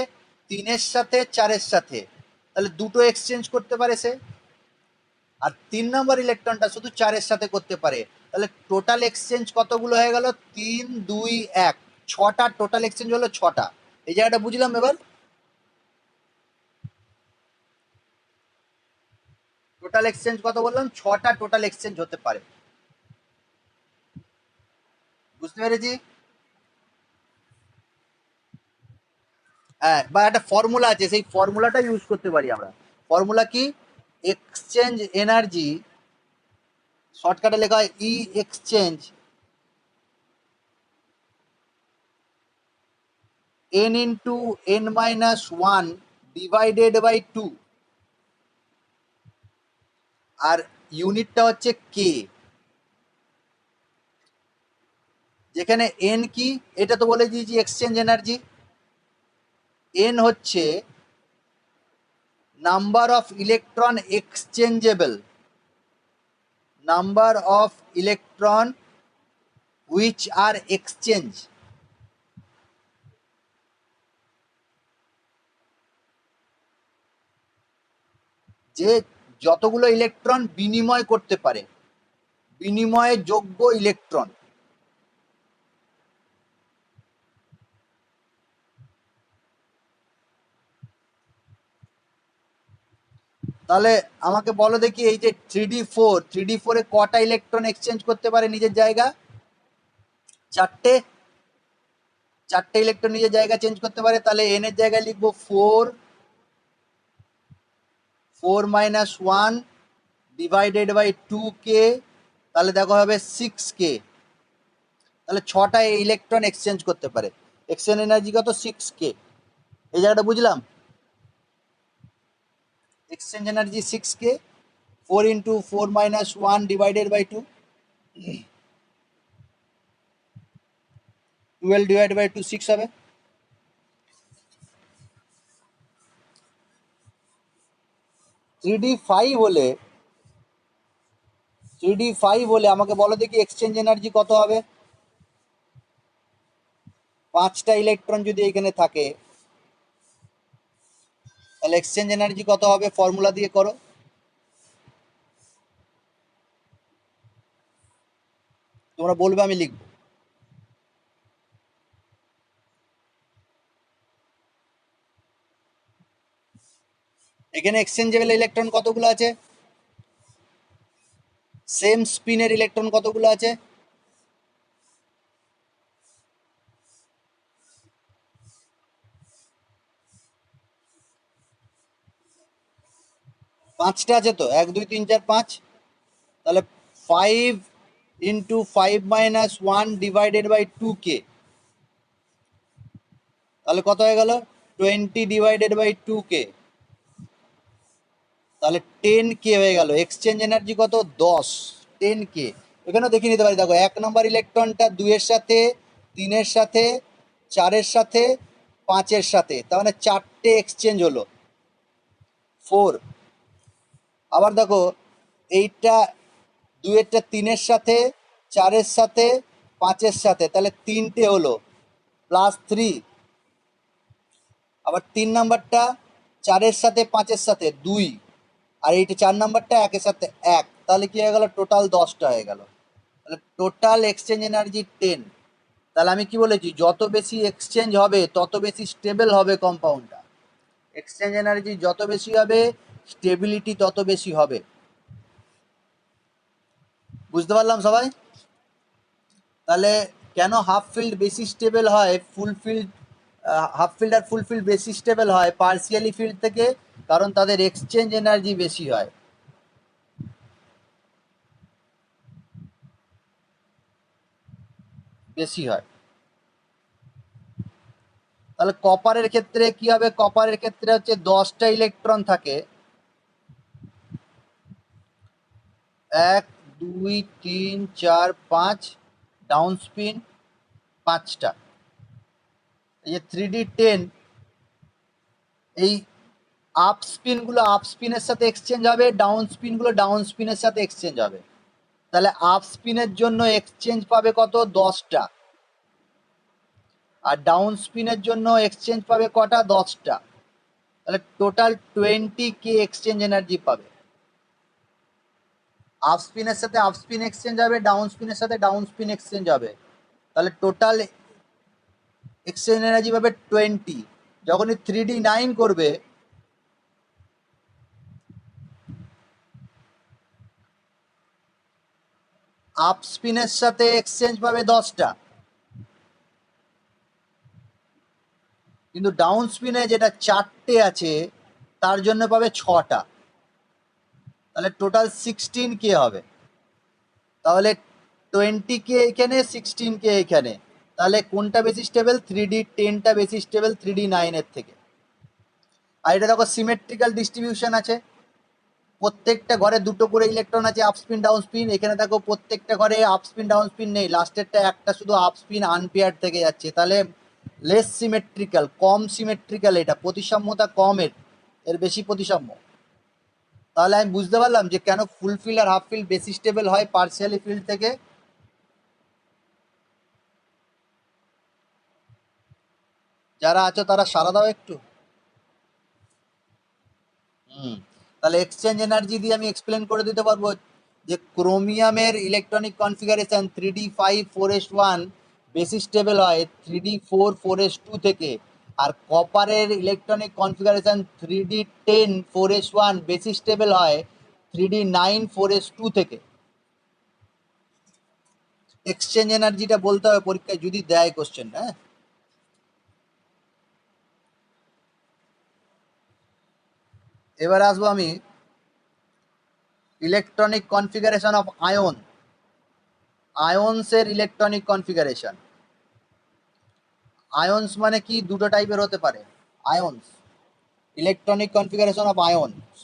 3-এর সাথে 4-এর সাথে, তাহলে দুটো এক্সচেঞ্জ করতে পারে সে। আর 3 নাম্বার ইলেকট্রনটা শুধু 4-এর সাথে করতে পারে। তাহলে টোটাল এক্সচেঞ্জ কতগুলো হয়ে গেল? 3, 2, 1, 6টা টোটাল এক্সচেঞ্জ হলো 6টা। এই জায়গাটা বুঝলাম এবার? টোটাল এক্সচেঞ্জ কত বললাম? 6টা টোটাল এক্সচেঞ্জ হতে পারে। বুঝতে পেরেছি? হ্যাঁ, বা একটা ফর্মুলা আছে, সেই ফর্মুলাটা ইউজ করতে পারি আমরা। ফর্মুলা কি? এক্সচেঞ্জ এনার্জি, শর্টকাটে লেখা হয় E exchange n into n-1 divided by 2, আর ইউনিটটা হচ্ছে কে। যেখানে এন কি, এটা তো বলে দিয়েছি এক্সচেঞ্জ এনার্জি। এন হচ্ছে number of electron exchangeable, number of electron which are exchange. যে যতগুলো ইলেকট্রন বিনিময় করতে পারে, বিনিময় যোগ্য ইলেকট্রন। তাহলে আমাকে বলো দেখি, এই যে 3D4 এ কটা ইলেকট্রন এক্সচেঞ্জ করতে পারে নিজের জায়গা? 4টে। 4টে ইলেকট্রন নিজের জায়গা চেঞ্জ করতে পারে। তাহলে এন এর জায়গায় লিখবো 4 - 1 ডিভাইডেড বাই 2k, তাহলে দেখো হবে 6k। তাহলে 6টা ইলেকট্রন এক্সচেঞ্জ করতে পারে। এক্সচেঞ্জ এনার্জি কত? 6k। এই জায়গাটা বুঝলাম? Exchange energy 6k, 4 into 4 - 1 divided by 2, 12 divided by 2 6 হবে। থ্রি ডি ফাইভ হলে আমাকে বলো দেখি এক্সচেঞ্জ এনার্জি কত হবে? 5টা ইলেকট্রন যদি এখানে থাকে, তাহলে এক্সচেঞ্জ এনার্জি কত হবে? ফর্মুলা দিয়ে করো। তোমরা বলবে, আমি লিখবো। এখানে এক্সচেঞ্জেবল ইলেকট্রন কতগুলো আছে? সেম স্পিনের ইলেকট্রন কতগুলো আছে? 5টা আছে তো, 1 2 3 4 5। তাহলে 5 ইন্টু 5 - 1 ডিভাইডেড বাই 2k, তাহলে কত হয়ে গেল? 20 ডিভাইডেড বাই 2k, তাহলে 10k হয়ে গেল। এক্সচেঞ্জ এনার্জি কত? 10, 10k। এখানেও দেখে নিতে পারি, দেখো 1 নম্বর ইলেকট্রনটা 2 এর সাথে, 3 এর সাথে, 4 এর সাথে, 5 এর সাথে, তার মানে 4টে এক্সচেঞ্জ হলো, 4। আবার দেখো এইটা 2 এরটা 3 এর সাথে, 4 এর সাথে, 5 এর সাথে, তাহলে 3টে হলো, +3। আবার 3 নাম্বারটা 4 এর সাথে, 5 এর সাথে 2, আর এইটা 4 নাম্বারটা 1 এর সাথে 1, তাহলে কি হয়ে গেল? টোটাল 10টা হয়ে গেল। তাহলে টোটাল এক্সচেঞ্জ এনার্জি 10। তাহলে আমি কি বলেছি? যত বেশি এক্সচেঞ্জ হবে তত বেশি স্টেবল হবে কম্পাউন্ডটা। এক্সচেঞ্জ এনার্জি যত বেশি হবে, স্টেবিলিটি তত বেশি হবে। বুঝতে পারলাম সবাই? তাহলে কেন হাফ ফিল্ড বেশি স্টেবল হয় ফুলফিল্ড, হাফ ফিল্ড আর ফুলফিল্ড বেশি স্টেবল হয় পার্সিয়ালি ফিল্ড থেকে? কারণ তাদের এক্সচেঞ্জ এনার্জি বেশি হয়। বেশি হয়। তাহলে কপারের ক্ষেত্রে কি হবে? কপারের ক্ষেত্রে হচ্ছে 10টা ইলেকট্রন থাকে, 1 2 3 4 5, ডাউন স্পিন 5টা। এই যে 3D10, এই আপ স্পিনগুলো আপ স্পিনের সাথে এক্সচেঞ্জ হবে, ডাউন স্পিনগুলো ডাউন স্পিনের সাথে এক্সচেঞ্জ হবে। তাহলে আপ স্পিনের জন্য এক্সচেঞ্জ পাবে কত? 10টা। আর ডাউন স্পিনের জন্য এক্সচেঞ্জ পাবে কটা? 10টা। তাহলে টোটাল 20K এক্সচেঞ্জ এনার্জি পাবে। আপ স্পিনের সাথে আপ স্পিন এক্সচেঞ্জ হবে, ডাউন স্পিনের সাথে ডাউন স্পিন এক্সচেঞ্জ হবে। তাহলে টোটাল এক্সচেঞ্জ এনার্জি পাবে 20। যখনই 3D9 করবে, আপ স্পিনের সাথে এক্সচেঞ্জ পাবে 10টা, কিন্তু ডাউন স্পিনে যেটা 4টে আছে তার জন্য পাবে 6টা। তাহলে টোটাল 16K হবে। তাহলে 20K এখানে, 16K এখানে। তাহলে কোনটা বেশি স্টেবল? 3D10টা বেশি স্টেবল 3D9 থেকে। আর এটা দেখো সিমেট্রিক্যাল ডিস্ট্রিবিউশন আছে, প্রত্যেকটা ঘরে দুটো করে ইলেকট্রন আছে, আপ স্পিন ডাউন স্পিন। এখানে দেখো প্রত্যেকটা ঘরে আপ স্পিন ডাউন স্পিন নেই, লাস্টেরটা একটা শুধু আপ স্পিন আনপেয়ার থেকে যাচ্ছে। তাহলে লেস সিমেট্রিক্যাল, কম সিমেট্রিক্যাল, এটা প্রতিসাম্যতা কম, এর বেশি প্রতিসাম্য। তাহলে আমি বুঝতে পারলাম যে কেন ফুল ফিল্ড আর হাফ ফিল্ড বেশি স্টেবল হয় পার্সিয়ালি ফিল্ড থেকে। যারা আছো তারা সাড়া দাও একটু। তাহলে এক্সচেঞ্জ এনার্জি দিয়ে আমি এক্সপ্লেন করে দিতে পারবো যে ক্রোমিয়ামের ইলেকট্রনিক কনফিগারেশন 3D5 4s1 বেশি স্টেবল হয় 3D4 4s2 থেকে, আর কপারের ইলেকট্রনিক কনফিগারেশন 3D10 4s1 বেশি স্টেবল হয় 3D9 4s2 থেকে। এক্সচেঞ্জ এনার্জিটা বলতে হবে পরীক্ষায় যদি দেয় কোশ্চেন। হ্যাঁ, এবার আসবো আমি ইলেকট্রনিক কনফিগারেশন অফ আয়ন। আয়নসের ইলেকট্রনিক কনফিগারেশন। আয়নস মানে কি? দুটো টাইপের হতে পারে ions. Electronic configuration of ions.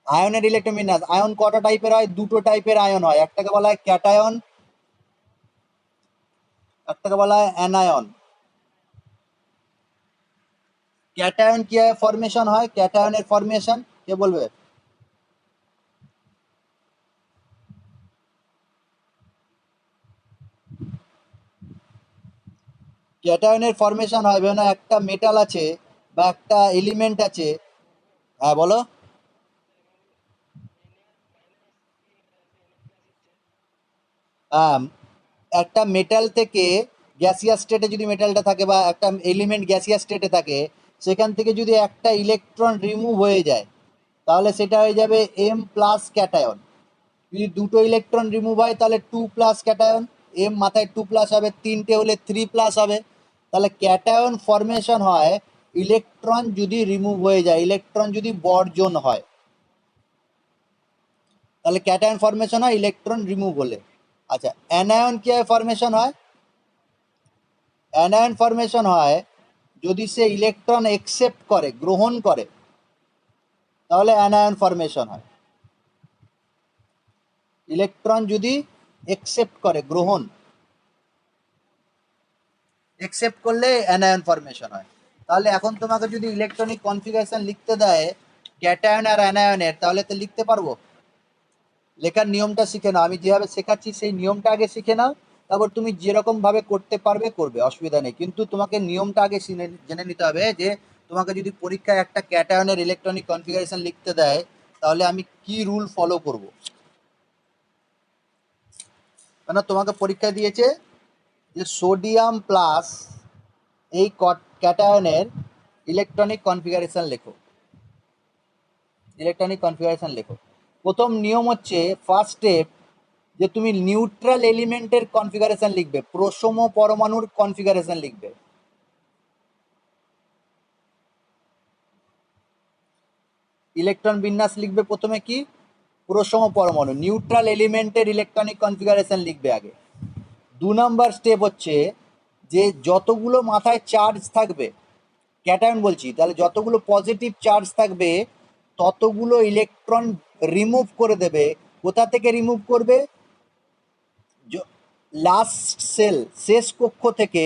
আয়নের ইলেকট্রোমিনাস। আয়ন কটা টাইপের হয়? দুটো টাইপের আয়ন হয়, একটাকে বলা হয় ক্যাটায়ন, একটাকে বলা হয় অ্যানায়ন। ক্যাটায়ন কিভাবে ফরমেশন হয়? ক্যাটায়নের ফরমেশন কে বলবে? ক্যাটায়নের ফরমেশন হয় না, একটা মেটাল আছে বা একটা এলিমেন্ট আছে। হ্যাঁ বলো। আম, একটা মেটাল থেকে গ্যাসিয়াস স্টেটে যদি মেটালটা থাকে বা একটা এলিমেন্ট গ্যাসিয়াস স্টেটে থাকে, সেখান থেকে যদি একটা ইলেকট্রন রিমুভ হয়ে যায় তাহলে সেটা হয়ে যাবে এম প্লাস ক্যাটায়ন। যদি দুটো ইলেকট্রন রিমুভ হয় তাহলে 2+ ক্যাটায়ন, এম মাথায় 2+ হবে, তিনটে হলে 3+ হবে। তাহলে ক্যাটায়ন ফরমেশন হয় ইলেকট্রন যদি রিমুভ হয়ে যায়, ইলেকট্রন যদি বর্জন হয়, তাহলে ক্যাটায়ন ফরমেশন হয় ইলেকট্রন রিমুভ হলে। আচ্ছা, অ্যানায়ন কি ফরমেশন হয়? অ্যানায়ন ফরমেশন হয় যদি সে ইলেকট্রন একসেপ্ট করে, গ্রহণ করে, তাহলে অ্যানায়ন ফরমেশন হয়। ইলেকট্রন যদি একসেপ্ট করে, গ্রহণ, একসেপ্ট করলে অ্যানায়ন ফরমেশন হয়। তাহলে এখন তোমাকে যদি ইলেকট্রনিক কনফিগারেশন লিখতে দেয় ক্যাটায়ন আর অ্যানায়নের, তাহলে তো লিখতে পারবো। লেখার নিয়মটা শিখে নাও, আমি যেভাবে শেখাচ্ছি সেই নিয়মটা আগে শিখে নাও, তারপর তুমি যেরকম ভাবে করতে পারবে করবে, অসুবিধা নেই। কিন্তু তোমাকে নিয়মটা আগে জেনে নিতে হবে যে তোমাকে যদি পরীক্ষায় একটা ক্যাটায়নের ইলেকট্রনিক কনফিগারেশন লিখতে দেয় তাহলে আমি কি রুল ফলো করব। কেন তোমাকে পরীক্ষায় দিয়েছে যে সোডিয়াম প্লাস এই ক্যাটায়নের ইলেকট্রনিক কনফিগারেশন লেখো, ইলেকট্রনিক কনফিগারেশন লেখো। প্রথম নিয়ম হচ্ছে, ফার্স্ট স্টেপ, যে তুমি নিউট্রাল এলিমেন্টের কনফিগারেশন লিখবে, প্রসম পরমাণুর কনফিগারেশন লিখবে। ইলেকট্রন বিন্যাস লিখবে প্রথমে কি, প্রসম পরমাণু, নিউট্রাল এলিমেন্টের ইলেকট্রনিক কনফিগারেশন লিখবে আগে। 2 নম্বর স্টেপ হচ্ছে যে যতগুলো মাথায় চার্জ থাকবে, ক্যাটায়ন বলছি, তাহলে যতগুলো পজিটিভ চার্জ থাকবে ততগুলো ইলেকট্রন রিমুভ করে দেবে। কোথা থেকে রিমুভ করবে? লাস্ট সেল, শেষ কক্ষ থেকে,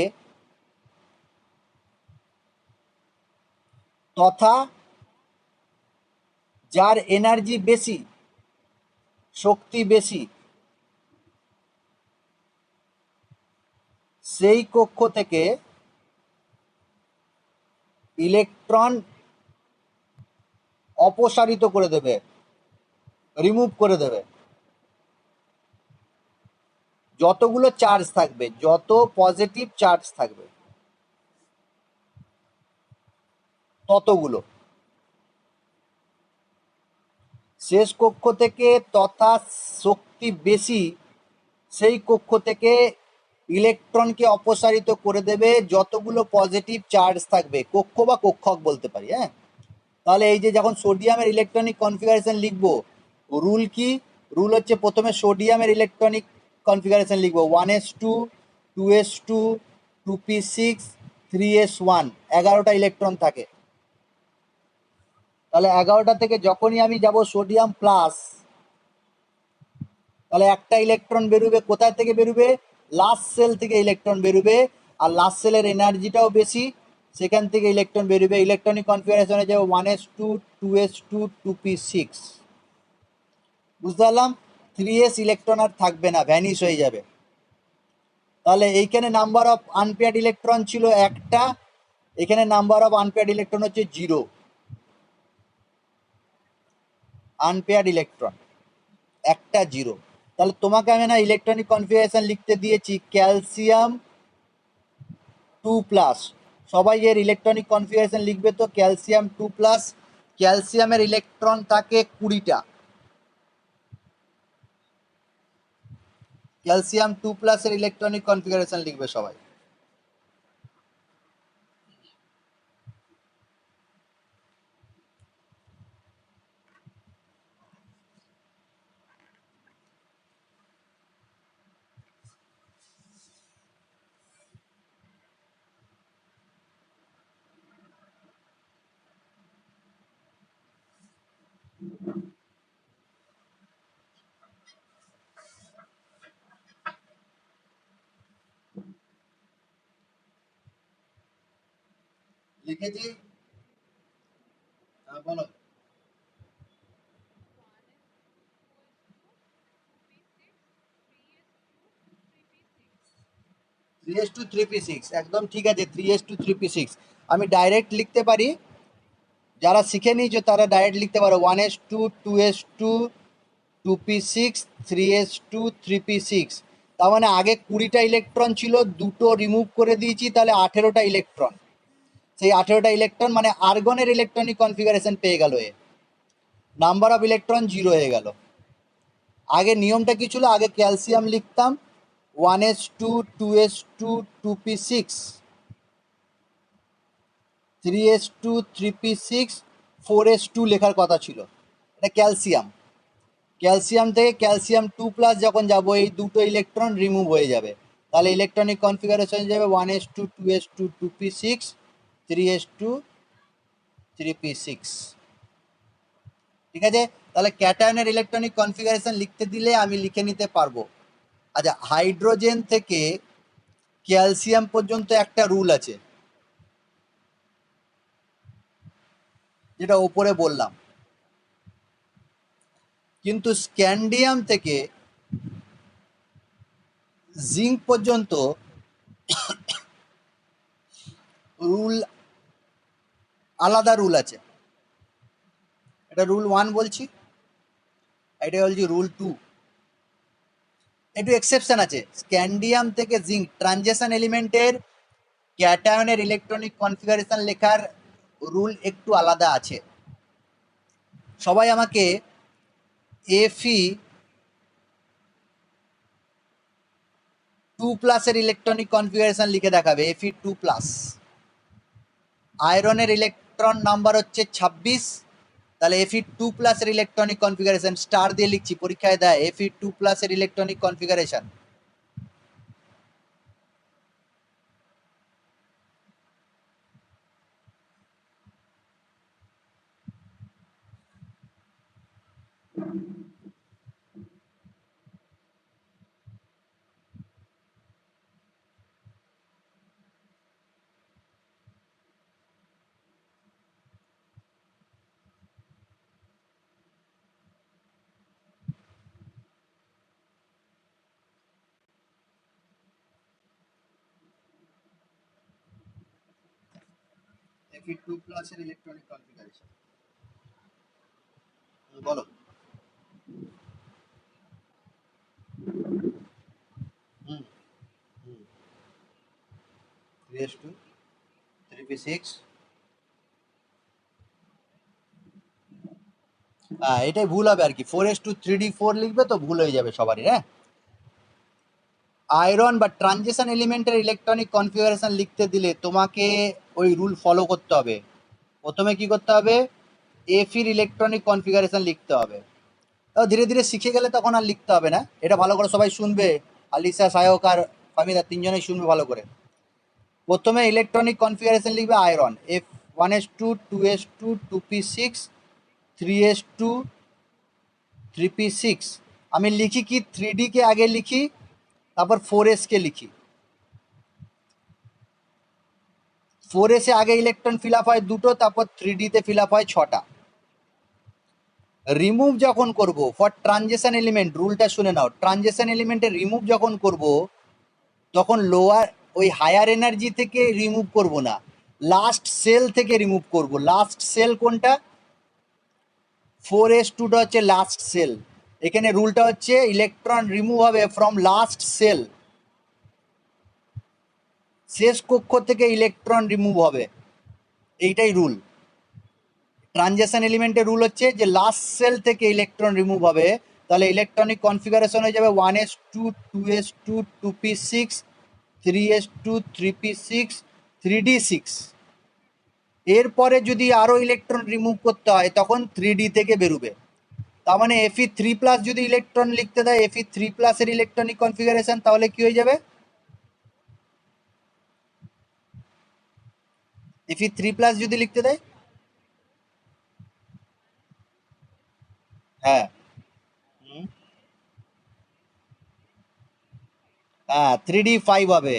তথা যার এনার্জি বেশি, শক্তি বেশি, সেই কক্ষ থেকে ইলেকট্রন অপসারিত করে দেবে, রিমুভ করে দেবে। যতগুলো চার্জ থাকবে, যত পজিটিভ চার্জ থাকবে ততগুলো শেষ কক্ষ থেকে, তথা শক্তি বেশি সেই কক্ষ থেকে ইলেকট্রনকে অপসারিত করে দেবে যতগুলো পজিটিভ চার্জ থাকবে, কক্ষ বা কক্ষক বলতে পারি। হ্যাঁ, তাহলে এই যে যখন সোডিয়ামের ইলেকট্রনিক কনফিগারেশন লিখবো, রুল কি? রুল হচ্ছে প্রথমে সোডিয়ামের ইলেকট্রনিক কনফিগারেশন লিখবো 1s2 2s2 2p6 3s1, 11টা electron থাকে। তাহলে 11টা থেকে যখনই আমি যাব সোডিয়াম প্লাস, তাহলে একটা ইলেকট্রন বেরোবে। কোথায় থেকে বেরোবে? লাস্ট সেল থেকে ইলেকট্রন বেরোবে, আর লাস্ট সেলের এনার্জিটাও বেশি, সেখান থেকে ইলেকট্রন বেরোবে। ইলেকট্রনিক কনফিগারেশনে যাবে 1s2 2s2 2p6। বুঝতে পারলাম? 3s ইলেকট্রন আর থাকবে না, ভ্যানিশ হয়ে যাবে। তাহলে এইখানে নাম্বার অফ আনপেয়ার্ড ইলেকট্রন ছিল একটা, এখানে নাম্বার অফ আনপেয়ার্ড ইলেকট্রন হচ্ছে 0। আনপেয়ার্ড ইলেকট্রন একটা 0। তাহলে তোমাকে আমি না ইলেকট্রনিক কনফিগারেশন লিখতে দিয়েছি ক্যালসিয়াম 2+। সবাই এর ইলেকট্রনিক কনফিগারেশন লিখবে তো, ক্যালসিয়াম 2+। ক্যালসিয়ামের ইলেকট্রন থাকে 20টা। ক্যালসিয়াম 2+ এর ইলেকট্রনিক কনফিগারেশন লিখবে সবাই। লিখেছি? বলো। 3s2 3p6, একদম ঠিক আছে। 3s2 3p6 আমি ডাইরেক্ট লিখতে পারি, যারা শিখে নিয়েছো তারা ডাইরেক্ট লিখতে পারো 1s2 2s2 2p6 3s2 3p6। তার মানে আগে 20টা ইলেকট্রন ছিল, দুটো রিমুভ করে দিয়েছি, তাহলে 18টা ইলেকট্রন। সেই 18টা ইলেকট্রন মানে আর্গনের ইলেকট্রনিক কনফিগারেশন পেয়ে গেল এ, নাম্বার অফ ইলেকট্রন 0 হয়ে গেল। আগে নিয়মটা কি ছিল? আগে ক্যালসিয়াম লিখতাম 1s2 2s2 2p6 3s2 3p6 4s2 লেখার কথা ছিল, এটা ক্যালসিয়াম। ক্যালসিয়াম থেকে ক্যালসিয়াম 2+ যখন যাবো, এই দুটো ইলেকট্রন রিমুভ হয়ে যাবে। তাহলে ইলেকট্রনিক কনফিগারেশন যাবে 1s2 2s2 2p6 3s2 3p6। ঠিক আছে? তাহলে ক্যাটায়নের ইলেকট্রনিক কনফিগারেশন লিখতে দিলে আমি লিখে নিতে পারবো। আচ্ছা, হাইড্রোজেন থেকে ক্যালসিয়াম পর্যন্ত একটা রুল আছে, যেটা ওপরে বললাম। কিন্তু স্ক্যান্ডিয়াম থেকে জিঙ্ক পর্যন্ত রুল, আলাদা রুল আছে। এটা রুল 1 বলছি, এটা বলছি রুল 2। একটু এক্সেপশন আছে। স্ক্যান্ডিয়াম থেকে জিঙ্ক ট্রানজিশন এলিমেন্টের ক্যাটায়নের ইলেকট্রনিক কনফিগারেশন লেখার রুল একটু আলাদা আছে। সবাই আমাকে এফি 2+ এর ইলেকট্রনিক কনফিগারেশন লিখে দেখাবে। এফি 2+, আয়রনের ইলেকট্রন নাম্বার হচ্ছে 26, তাহলে এফি 2+ এর ইলেকট্রনিক কনফিগারেশন স্টার দিয়ে লিখছি, পরীক্ষায় দেয় এফি 2+ এর ইলেকট্রনিক কনফিগারেশন। এফি 2+ এর ইলেকট্রনিক কনফিগারেশন বলো। হুম হুম 3s2 3p6, হ্যাঁ এটাই ভুল হবে আর কি, 4s2 3d4 লিখবে তো ভুল হয়ে যাবে সবারই। হ্যাঁ, আয়রন বা ট্রানজিশন এলিমেন্টের ইলেকট্রনিক কনফিগারেশন লিখতে দিলে তোমাকে ওই রুল ফলো করতে হবে। প্রথমে কি করতে হবে, এফির ইলেকট্রনিক কনফিগারেশন লিখতে হবে। ধীরে ধীরে শিখে গেলে তখন আর লিখতে হবে না। এটা ভালো করে সবাই শুনবে, আলিসা, সায়ক আর ফামিদা তিনজনেই শুনবে ভালো করে। প্রথমে ইলেকট্রনিক কনফিগারেশন লিখবে iron, F1s2 2s2 2p6 3s2 3p6। আমি লিখি কি 3d কে আগে লিখি, তারপর 4s কে লিখি। 4s এ আগে ইলেকট্রন ফিল আপ হয় দুটো, তারপর 3d তে ফিল আপ হয় 6টা। রিমুভ যখন করব ফর ট্রানজিশন এলিমেন্ট, রুলটা শুনে নাও, ট্রানজিশন এলিমেন্টে রিমুভ যখন করব তখন লোয়ার ওই হায়ার এনার্জি থেকে রিমুভ করব না, লাস্ট সেল থেকে রিমুভ করব। লাস্ট সেল কোনটা, 4s2টা হচ্ছে লাস্ট সেল। এখানে রুলটা হচ্ছে ইলেকট্রন রিমুভ হবে ফ্রম লাস্ট সেল, শেষ কক্ষ থেকে ইলেকট্রন রিমুভ হবে, এইটাই রুল। ট্রানজিশন এলিমেন্টের রুল হচ্ছে যে লাস্ট সেল থেকে ইলেকট্রন রিমুভ হবে। তাহলে ইলেকট্রনিক কনফিগারেশন হয়ে যাবে 1s2 2s2 2p6 3s2 3p6 3d6। এরপরে যদি আরো ইলেকট্রন রিমুভ করতে হয় তখন 3d থেকে বেরোবে। তার মানে Fe3+ যদি ইলেকট্রন লিখতে দেয়, Fe3+ এর ইলেকট্রনিক কনফিগারেশন, তাহলে কি হয়ে যাবে, Fe3+ যদি লিখতে দেয়, হ্যাঁ হ্যাঁ 3d5 হবে,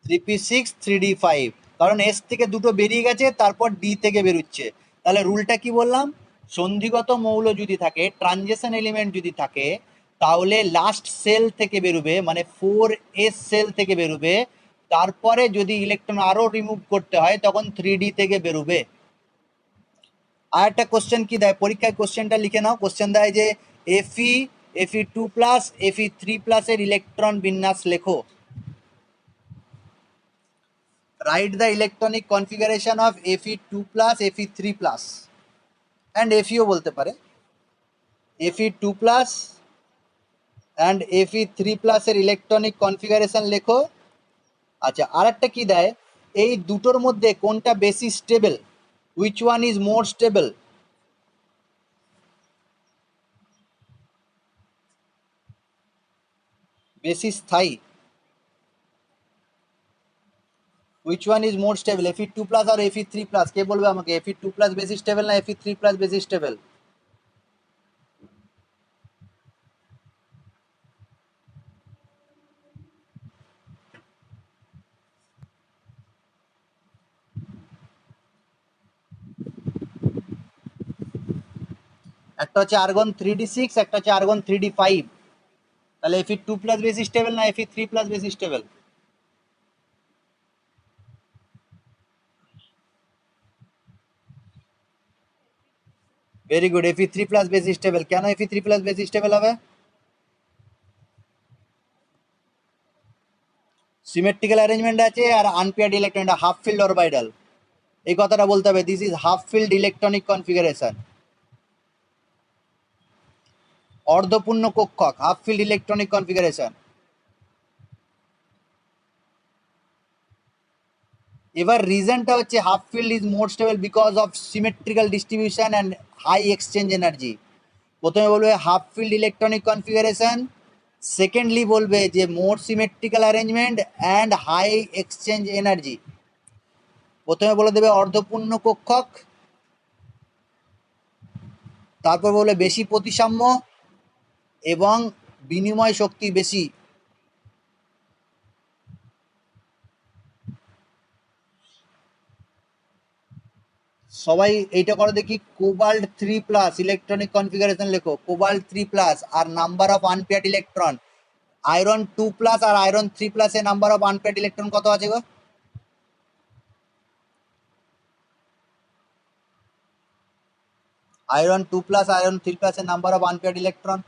3p6 3d5, কারণ এস থেকে দুটো বেরিয়ে গেছে, তারপর ডি থেকে বেরোচ্ছে। তাহলে রুলটা কি বললাম, সন্ধিগত মৌল যদি থাকে, ট্রানজিশন এলিমেন্ট যদি থাকে, তাহলে লাস্ট সেল থেকে বেরোবে, মানে 4s সেল থেকে বেরোবে। তারপরে যদি ইলেকট্রন আরো রিমুভ করতে হয় তখন 3d থেকে বেরোবে। আর একটা কোশ্চেন কি দেয় পরীক্ষায়, কোশ্চেনটা লিখে নাও। কোশ্চেন দেয় যে Fe2+, Fe3+ এর ইলেকট্রন বিন্যাস লেখো। Write the electronic configuration of Fe2+, Fe3+ and Feও বলতে পারে, Fe2+ and Fe3+ এর ইলেকট্রনিক কনফিগারেশন লেখো। আচ্ছা, আরেকটা কি দেয়, এই দুটোর মধ্যে কোনটা বেশি stable, which one is more stable, বেশি স্থায়ী, which one is more stable, Fe2+ R Fe3+, কে বলবে আমাকে, Fe2+ বেশি স্টেবল না Fe3+ বেশি স্টেবল? একটা হচ্ছে আর্গন 3d6, একটা হচ্ছে আর্গন 3d5। তাহলে Fe2+ বেশি স্টেবল না Fe3+ বেশি স্টেবল? ভেরি গুড, Fe3+ বেশি স্টেবল। কেন Fe3+ বেশি স্টেবল হবে? সিমেট্রিক্যাল অ্যারেঞ্জমেন্ট আছে আর unpaired electron, half filled orbital. এই কথাটা বলতে হবে, this is half filled electronic configuration. অর্ধপূর্ণ কক্ষক, হাফ ফিল্ড ইলেকট্রনিক কনফিগারেশন। এবার রিজনটা হচ্ছে half filled is more stable because of symmetrical distribution and high exchange energy. প্রথমে বলবে half filled electronic configuration, secondly বলবে যে more symmetrical arrangement and high exchange energy. প্রথমে বলে দেবে অর্ধপূর্ণ কক্ষক, তারপর বলে বেশি প্রতিসাম্য এবং বিনিময় শক্তি বেশি। সবাই এইটা করো দেখি, কোবাল্ট 3+ ইলেকট্রনিক কনফিগারেশন লেখো, কোবাল্ট 3+ আর number of unpaired electron. Iron 2+ আর আয়রন 3+ এর নাম্বার অফ আনপেয়ার্ড ইলেকট্রন কত আছে গো? আয়রন 2+ আয়রন 3+ এর নাম্বার অফ আনপেয়ার্ড ইলেকট্রন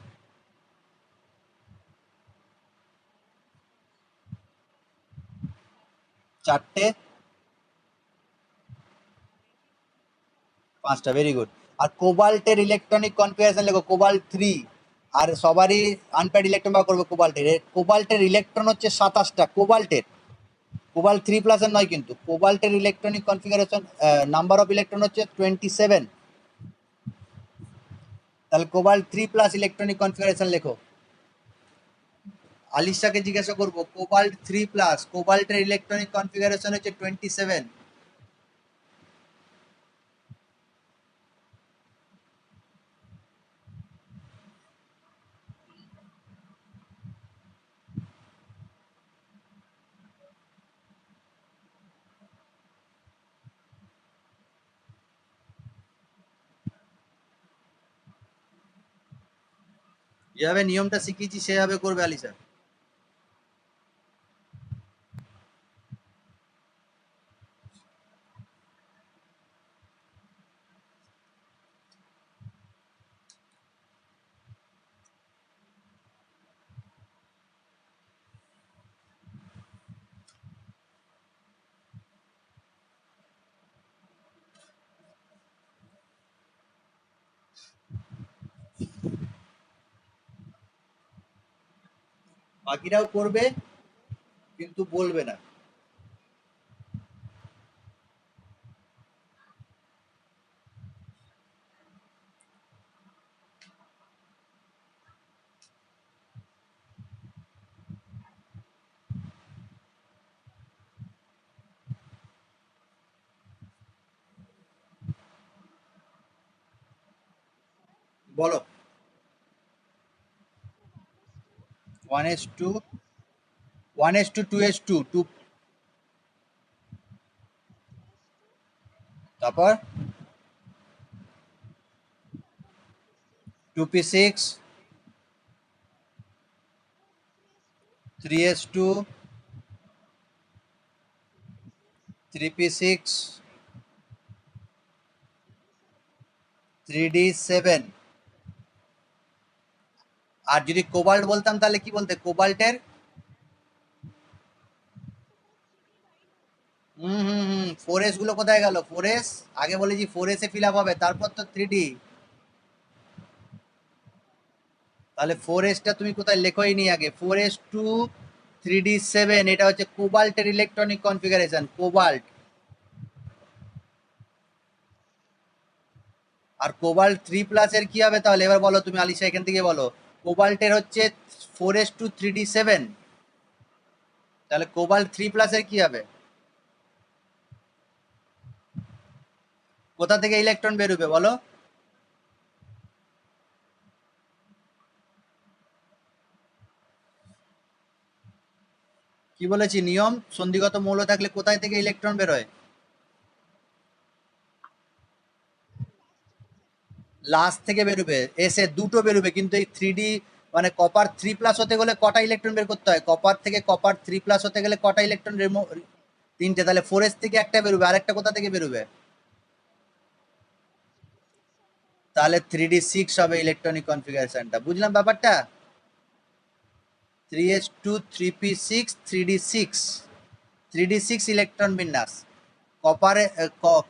চারটে, পাঁচটা, ভেরি গুড। আর কোবাল্টের ইলেকট্রনিক কনফিগারেশন লেখো, কোবাল্ট 3। আর সবারই আনপেয়ার্ড ইলেকট্রন বার করবে কোবাল্টের। কোবাল্টের ইলেকট্রন হচ্ছে 27টা, কোবাল্টের, কোবাল্ট 3+ এর নয় কিন্তু। কোবাল্টের electronic configuration number of electron হচ্ছে 27। তাহলে কোবাল্ট 3+ ইলেকট্রনিক কনফিগারেশন লেখো। আলিশাকে জিজ্ঞাসা করবো, কোবাল্ট 3+, কোবাল্টের ইলেকট্রনিক কনফিগারেশন হচ্ছে 27। যেভাবে নিয়মটা শিখিয়েছি সেভাবে করবে আলিশা। বাকিরাও করবে কিন্তু বলবে না। বলো। 1s2, 1s2, 2s2, 2, তারপর 2p6, 3s2, 3p6, 3d7। আর যদি কোবাল্ট বলতাম তাহলে কি বলতে? কোবাল্টের হুম 4s গুলো কোথায় গেল? 4s আগে বলেছি 4s এ ফিল আপ হবে, তারপর তো 3d। তাহলে 4s টা তুমি কোথায় লেখোই নি আগে। 4s2, 3d7, এটা হচ্ছে কোবাল্টের ইলেকট্রনিক কনফিগারেশন, কোবাল্ট। আর কোবাল্ট 3+ এর কি হবে তাহলে? এবার বলো তুমি আলিশা, এখান থেকে বলো। কোবাল্টের হচ্ছে 4s2, 3d7, তাহলে কোবাল্ট 3+ এর কি হবে? কোথা থেকে ইলেকট্রন বেরোবে বলো? কি বলেছি নিয়ম? সন্ধিগত মৌল থাকলে কোথায় থেকে ইলেকট্রন বেরোয়? লাস্ট থেকে বেরোবে। এসে দুটো বেরোবে, কিন্তু এই 3d মানে কপার 3+ হতে গেলে কটা ইলেকট্রন বের করতে হয়? কপার থেকে কপার 3+ হতে গেলে কটা ইলেকট্রন? তিনটে। তাহলে 4s থেকে একটা বেরোবে, আরেকটা কোথা থেকে বেরোবে? তাহলে 3d6 হবে ইলেকট্রনিক কনফিগারেশনটা। বুঝলাম ব্যাপারটা? 3s2, 3p6, 3d6, 3d6 electron বিন্যাস। কপারে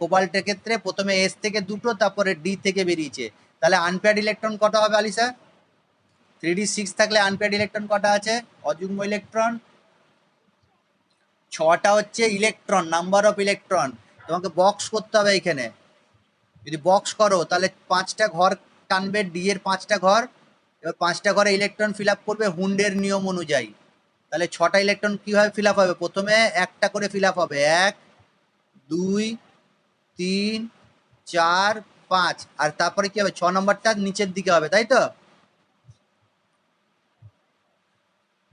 কোবাল্টের ক্ষেত্রে প্রথমে এস থেকে দুটো, তারপরে ডি থেকে বেরিয়েছে। তাহলে আনপেয়ার্ড ইলেকট্রন কটা হবে আলিসা? 3d6 থাকলে আনপেয়ার্ড ইলেকট্রন কটা আছে? অযুগ্ম ইলেকট্রন 6টা হচ্ছে ইলেকট্রন, নাম্বার অফ ইলেকট্রন। তোমাকে বক্স করতে হবে এখানে। যদি বক্স করো তাহলে 5টা ঘর টানবে, ডি এর 5টা ঘর। এবার 5টা ঘরে ইলেকট্রন ফিল আপ করবে হুন্ডের নিয়ম অনুযায়ী। তাহলে 6টা ইলেকট্রন কিভাবে ফিল আপ হবে? প্রথমে একটা করে ফিল আপ হবে, 1 2 3 4 5, আর তারপরে কি হবে? 6 নম্বরটা নিচের দিকে হবে, তাই তো?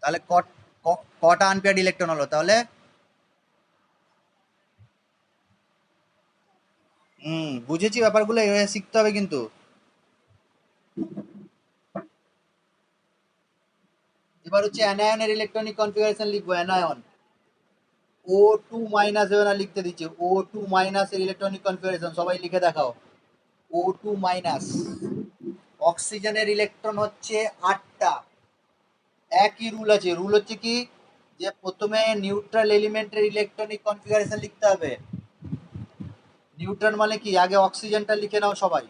তাহলে কটা আনপেয়ার্ড ইলেকট্রন হলো তাহলে? বুঝেছি ব্যাপারগুলো, এভাবে শিখতে হবে কিন্তু। এবার হচ্ছে অ্যানায়নের ইলেকট্রনিক কনফিগারেশন লিখবো। অ্যানায়ন ও টু মাইনাস, এবার না লিখতে দিচ্ছে, ও টু মাইনাস এর ইলেকট্রনিক কনফিগারেশন সবাই লিখে দেখাও। ও টু মাইনাস। অক্সিজেনের ইলেকট্রন হচ্ছে 8টা। একই রুল আছে। রুল হচ্ছে কি, যে প্রথমে নিউট্রাল এলিমেন্টের ইলেকট্রনিক কনফিগারেশন লিখতে হবে। নিউট্রাল মানে কি? আগে অক্সিজেনটা লিখে নাও সবাই।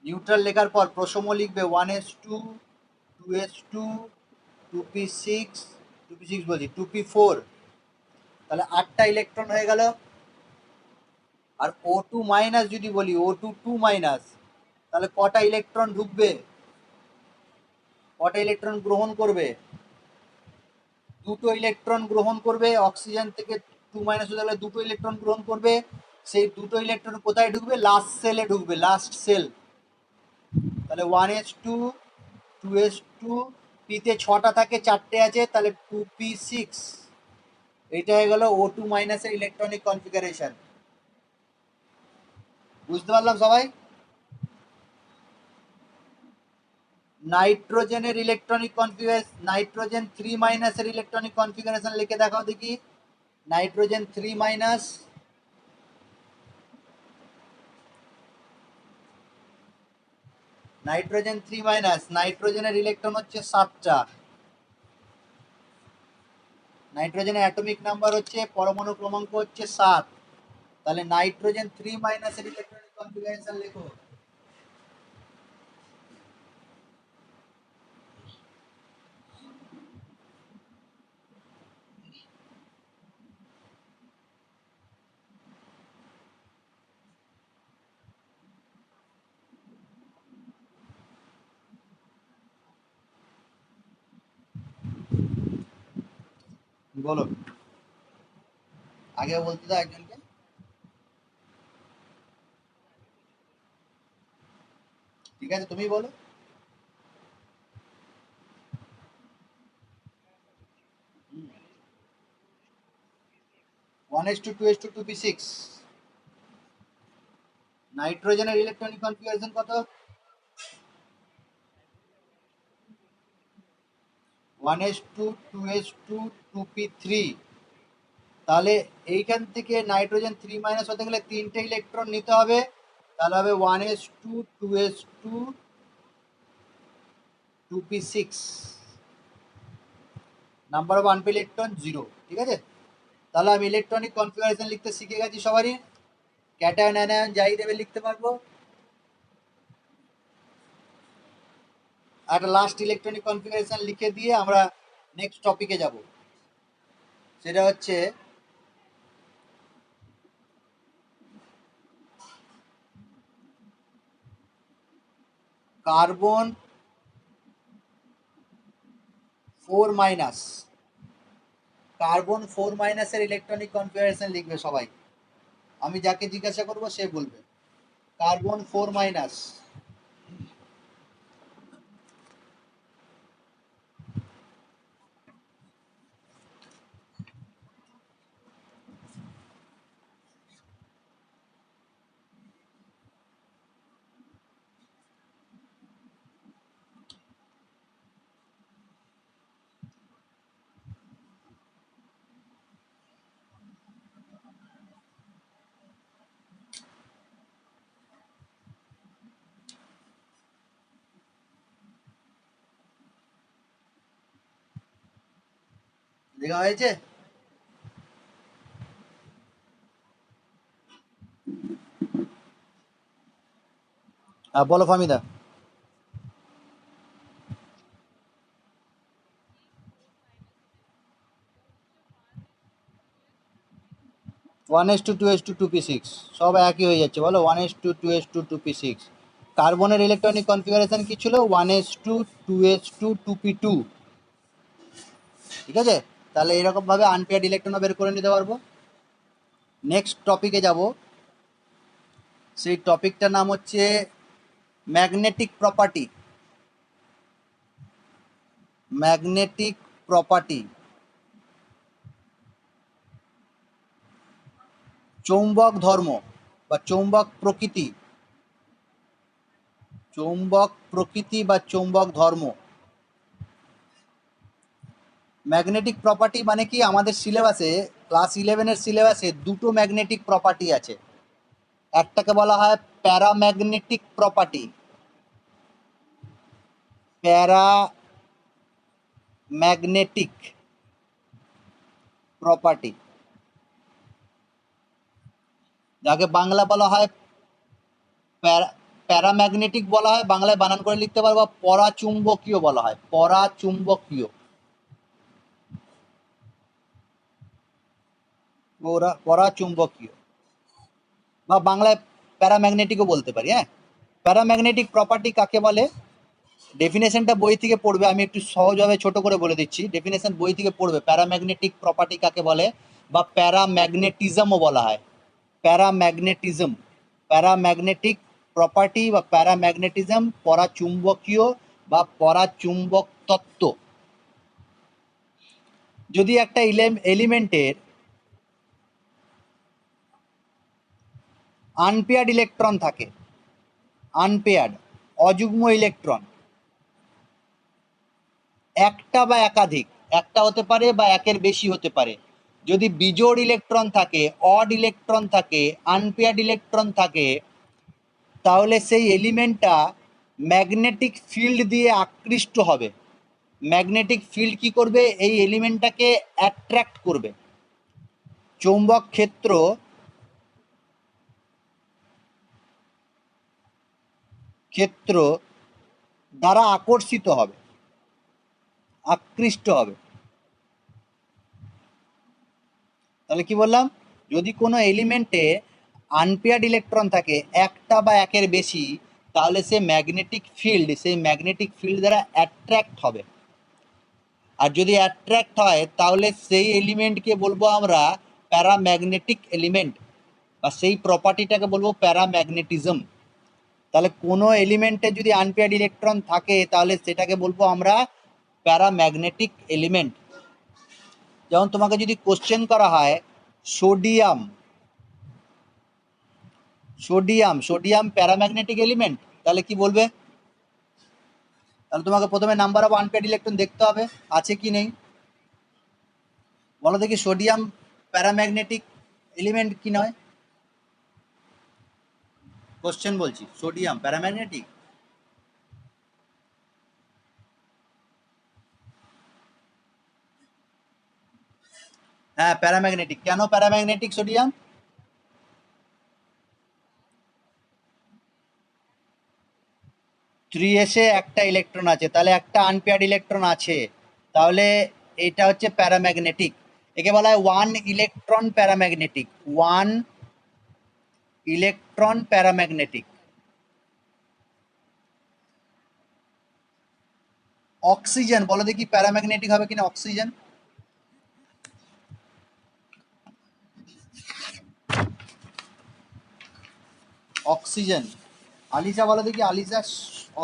নিউট্রাল লেখার পর প্রসম লিখবে 1s2 2s2 2p6, 2p6 বলছি 2p4। তাহলে 8টা ইলেকট্রন হয়ে গেল। আর ও টু মাইনাস যদি বলি, ও টু টু মাইনাস, তাহলে কটা ইলেকট্রন ঢুকবে? কটা ইলেকট্রন গ্রহণ করবে? দুটো ইলেকট্রন গ্রহণ করবে। অক্সিজেন থেকে টু মাইনাস হয়ে গেলে দুটো ইলেকট্রন গ্রহণ করবে। সেই দুটো ইলেকট্রন কোথায় ঢুকবে? লাস্ট সেলে ঢুকবে, লাস্ট সেল। তাহলে 1s2 2s2, পিতে 6টা থাকে, 4টে আছে, তাহলে 2p6। এটা হয়ে গেল ও টু মাইনাসের ইলেকট্রনিক কনফিগারেশন। বুঝতে পারলাম সবাই? নাইট্রোজেনের ইলেকট্রনিক কনফিগারেশন, নাইট্রোজেন 3 মাইনাসের ইলেকট্রনিক কনফিগারেশন লিখে দেখাও দেখি। নাইট্রোজেন 3 মাইনাস, নাইট্রোজেন 3 মাইনাস, নাইট্রোজেনের ইলেকট্রন হচ্ছে 7টা। নাইট্রোজেনের অ্যাটমিক নাম্বার হচ্ছে, পরমাণু ক্রমাঙ্ক হচ্ছে 7। তাহলে নাইট্রোজেন 3 মাইনাসের ইলেকট্রনিক কনফিগারেশন লেখো। বলো, আগে বলতে দাও একজনকে। ঠিক আছে, তুমি বলো। 1s2 2s2 2p6। নাইট্রোজেনের ইলেকট্রনিক কনফিগারেশন কত? 1s2 2s2 2p3। তাহলে এইখান থেকে নাইট্রোজেন 3 মাইনাস হতে গেলে 3টে ইলেকট্রন নিতে হবে। তাহলে হবে 1s2 2s2 2p6। Number of unpaired electron 0। ঠিক আছে, তাহলে আমি ইলেকট্রনিক কনফিগারেশন লিখতে শিখে গেছি সবারই। ক্যাটায়ন অ্যানায়ন যাই দেবে লিখতে পারবো। একটা লাস্ট ইলেকট্রনিক কনফিগারেশন লিখে দিয়ে আমরা নেক্সট টপিকে যাব। সেটা হচ্ছে কার্বন 4 মাইনাস। কার্বন 4 মাইনাসের ইলেকট্রনিক কনফিগারেশন লিখবে সবাই। আমি যাকে জিজ্ঞাসা করব সে বলবে। Carbon 4 minus. লেখা হয়েছে? বলো ফামিদা। 1:2:2p6 সব একই হয়ে যাচ্ছে, বলো 1:2:2p6। কার্বনের ইলেকট্রনিক কনফিগারেশন কি ছিল? 1:2:2p2। ঠিক আছে, তাহলে এরকম ভাবে আনপেয়ার্ড ইলেকট্রনও বের করে নিতে পারবো। নেক্সট টপিকে যাব, সেই টপিকটার নাম হচ্ছে ম্যাগনেটিক প্রপার্টি। ম্যাগনেটিক প্রপার্টি, চৌম্বক ধর্ম বা চৌম্বক প্রকৃতি, চৌম্বক প্রকৃতি বা চৌম্বক ধর্ম। ম্যাগনেটিক প্রপার্টি মানে কি, আমাদের সিলেবাসে ক্লাস 11-এর সিলেবাসে দুটো ম্যাগনেটিক প্রপার্টি আছে। একটাকে বলা হয় প্যারাম্যাগনেটিক প্রপার্টি, প্যারাম্যাগনেটিক প্রপার্টি, যাকে বাংলা বলা হয় প্যারাম্যাগনেটিক বলা হয়, বাংলায় বানান করে লিখতে পারবো পরাচুম্বকীয় বলা হয়, পরাচুম্বকীয়, পরাচুম্বকীয় বা বাংলায় প্যারাম্যাগনেটিকও বলতে পারি। হ্যাঁ, প্যারাম্যাগনেটিক প্রপার্টি কাকে বলে? ডেফিনেশনটা বই থেকে পড়বে, আমি একটু সহজভাবে ছোট করে বলে দিচ্ছি। ডেফিনেশন বই থেকে পড়বে, প্যারাম্যাগনেটিক প্রপার্টি কাকে বলে বা প্যারাম্যাগনেটিজমও বলা হয়। প্যারাম্যাগনেটিজম, প্যারাম্যাগনেটিক প্রপার্টি বা প্যারাম্যাগনেটিজম, পরাচুম্বকীয় বা পরাচুম্বক তত্ত্ব। যদি একটা এলিমেন্টের আনপেয়ার্ড ইলেকট্রন থাকে, আনপেয়ার্ড অযুগ্ম ইলেকট্রন, একটা বা একাধিক, একটা হতে পারে বা একের বেশি হতে পারে, যদি বিজোড় ইলেকট্রন থাকে, অড ইলেকট্রন থাকে, আনপেয়ার্ড ইলেকট্রন থাকে, তাহলে সেই এলিমেন্টটা ম্যাগনেটিক ফিল্ড দিয়ে আকৃষ্ট হবে। ম্যাগনেটিক ফিল্ড কি করবে? এই এলিমেন্টটাকে অ্যাট্রাক্ট করবে, চৌম্বক ক্ষেত্র ক্ষেত্র দ্বারা আকর্ষিত হবে, আকৃষ্ট হবে। তাহলে কি বললাম? যদি কোনো এলিমেন্টে আনপেয়ার্ড ইলেকট্রন থাকে, একটা বা একের বেশি, তাহলে সে ম্যাগনেটিক ফিল্ড, সেই ম্যাগনেটিক ফিল্ড দ্বারা অ্যাট্রাক্ট হবে। আর যদি অ্যাট্রাক্ট হয় তাহলে সেই এলিমেন্টকে বলবো আমরা প্যারাম্যাগনেটিক এলিমেন্ট, বা সেই প্রপার্টিটাকে বলবো প্যারাম্যাগনেটিজম। তাহলে কোনো এলিমেন্টে যদি আনপেয়ার্ড ইলেকট্রন থাকে তাহলে সেটাকে বলবো আমরা প্যারাম্যাগনেটিক এলিমেন্ট। যেমন তোমাকে যদি কোশ্চেন করা হয় sodium, sodium sodium paramagnetic element, তাহলে কি বলবে? তাহলে তোমাকে প্রথমে নাম্বার অফ আনপেয়ার্ড ইলেকট্রন দেখতে হবে আছে কি নেই। বলো দেখি সোডিয়াম প্যারাম্যাগনেটিক এলিমেন্ট কি নয়? কোশ্চেন বলছি, সোডিয়াম প্যারাম্যাগনেটিক? হ্যাঁ প্যারাম্যাগনেটিক। কেন প্যারাম্যাগনেটিক সোডিয়াম? থ্রি এসে একটা ইলেকট্রন আছে, তাহলে একটা আনপেয়ার্ড ইলেকট্রন আছে, তাহলে এটা হচ্ছে প্যারাম্যাগনেটিক। একে বলা হয় one electron paramagnetic, one electron paramagnetic. Oxygen বলো দেখি প্যারাম্যাগনেটিক হবে কিনা, অক্সিজেন? অক্সিজেন, আলিসা বলো দেখি, আলিসা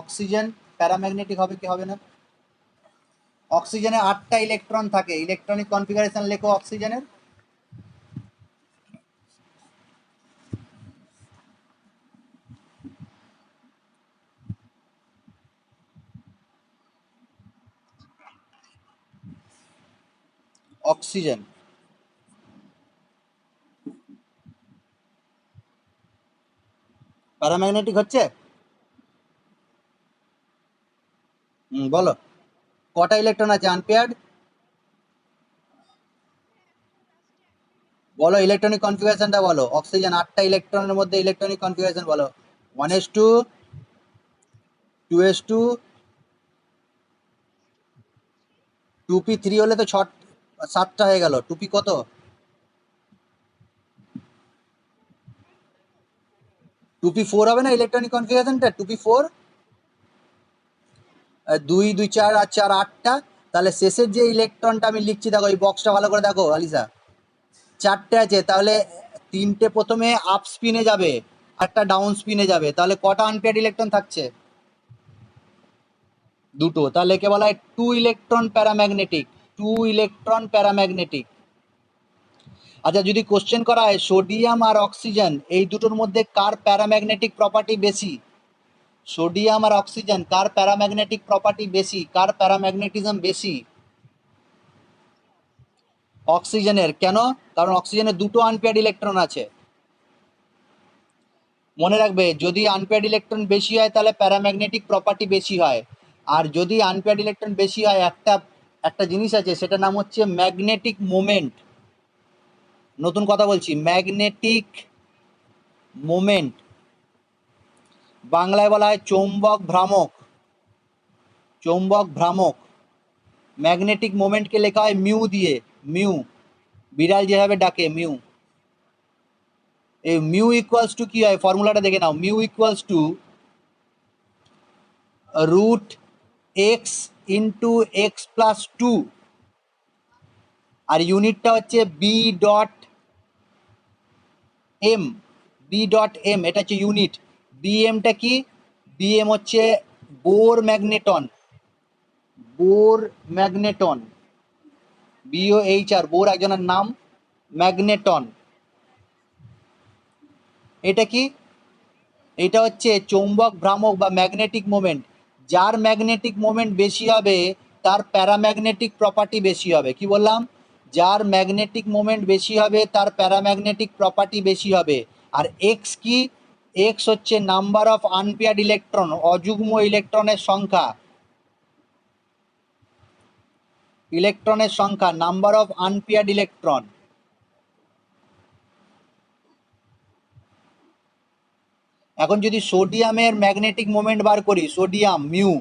অক্সিজেন প্যারাম্যাগনেটিক হবে কি হবে না? অক্সিজেনে 8টা ইলেকট্রন থাকে, ইলেকট্রনিক কনফিগারেশন লেখো অক্সিজেনের। অক্সিজেন প্যারাম্যাগনেটিক হচ্ছে? বলো কটা ইলেকট্রন আছে আনপেয়ার্ড? বলো ইলেকট্রনিক কনফিগারেশনটা বলো। অক্সিজেন 8টা ইলেকট্রনের মধ্যে ইলেকট্রনিক কনফিগারেশন বলো। 1s2 2s2 2p3 হলে তো 7টা হয়ে গেল। 2p কত? 2p4 হবে না ইলেকট্রনিক কনফিগারেশনটা? 2p4 2 2 4 আর 4 8টা। তাহলে শেষের যে ইলেকট্রনটা আমি লিখছি, দেখো এই বক্সটা ভালো করে দেখো আলিসা, 4টে আছে। তাহলে 3টে প্রথমে আপ স্পিনে যাবে, একটা ডাউন স্পিনে যাবে। তাহলে কটা আনপেয়ার্ড ইলেকট্রন থাকছে? 2টো। তাহলে একে বলা হয় 2 ইলেকট্রন প্যারাম্যাগনেটিক। 2 electron paramagnetic. আচ্ছা, যদি কোশ্চেন করা হয় সোডিয়াম আর অক্সিজেন এই দুটোর মধ্যে কার প্যারাম্যাগনেটিক প্রপার্টি বেশি, সোডিয়াম আর অক্সিজেন কার প্যারাম্যাগনেটিক প্রপার্টি বেশি, কার প্যারাম্যাগনেটিজম বেশি? অক্সিজেনের। কেন? কারণ অক্সিজেনের 2টো আনপেয়ার্ড ইলেকট্রন আছে। মনে রাখবে, যদি আনপেয়ার্ড ইলেকট্রন বেশি হয় তাহলে প্যারাম্যাগনেটিক প্রপার্টি বেশি হয়। আর যদি আনপেয়ার্ড ইলেকট্রন বেশি হয়, একটা জিনিস আছে, সেটার নাম হচ্ছে ম্যাগনেটিক মোমেন্ট। নতুন কথা বলছি, ম্যাগনেটিক মোমেন্ট। বাংলায় বলা হয় চৌম্বক ভ্রামক। চৌম্বক ভ্রামক। ম্যাগনেটিক মোমেন্টকে লেখা হয় মিউ দিয়ে। মিউ, বিড়াল যেভাবে ডাকে মিউ। এই মিউ ইকুয়ালস টু কি হয়, ফর্মুলাটা দেখে নাও। Mu equals to root x into x plus 2, আর ইউনিটটা হচ্ছে B dot M. B dot M এটা হচ্ছে ইউনিট। বিএমটা কি? বিএম হচ্ছে Bohr magneton. Bohr magneton, B O H R, Bohr একজনের নাম, ম্যাগনেটন। এটা কি? এটা হচ্ছে চৌম্বক ভ্রামক বা ম্যাগনেটিক মোমেন্ট। যার ম্যাগনেটিক মোমেন্ট বেশি হবে তার প্যারাম্যাগনেটিক প্রপার্টি বেশি হবে। কি বললাম? যার ম্যাগনেটিক মোমেন্ট বেশি হবে তার প্যারাম্যাগনেটিক প্রপার্টি বেশি হবে। আর এক্স কি? এক্স হচ্ছে নাম্বার অফ আনপেয়ার্ড ইলেকট্রন, অযুগ্ম ইলেকট্রনের সংখ্যা। ইলেকট্রনের সংখ্যা, নাম্বার অফ আনপেয়ার্ড ইলেকট্রন। এখন যদি সোডিয়ামের ম্যাগনেটিক মোমেন্ট বার করি, সোডিয়াম মিউ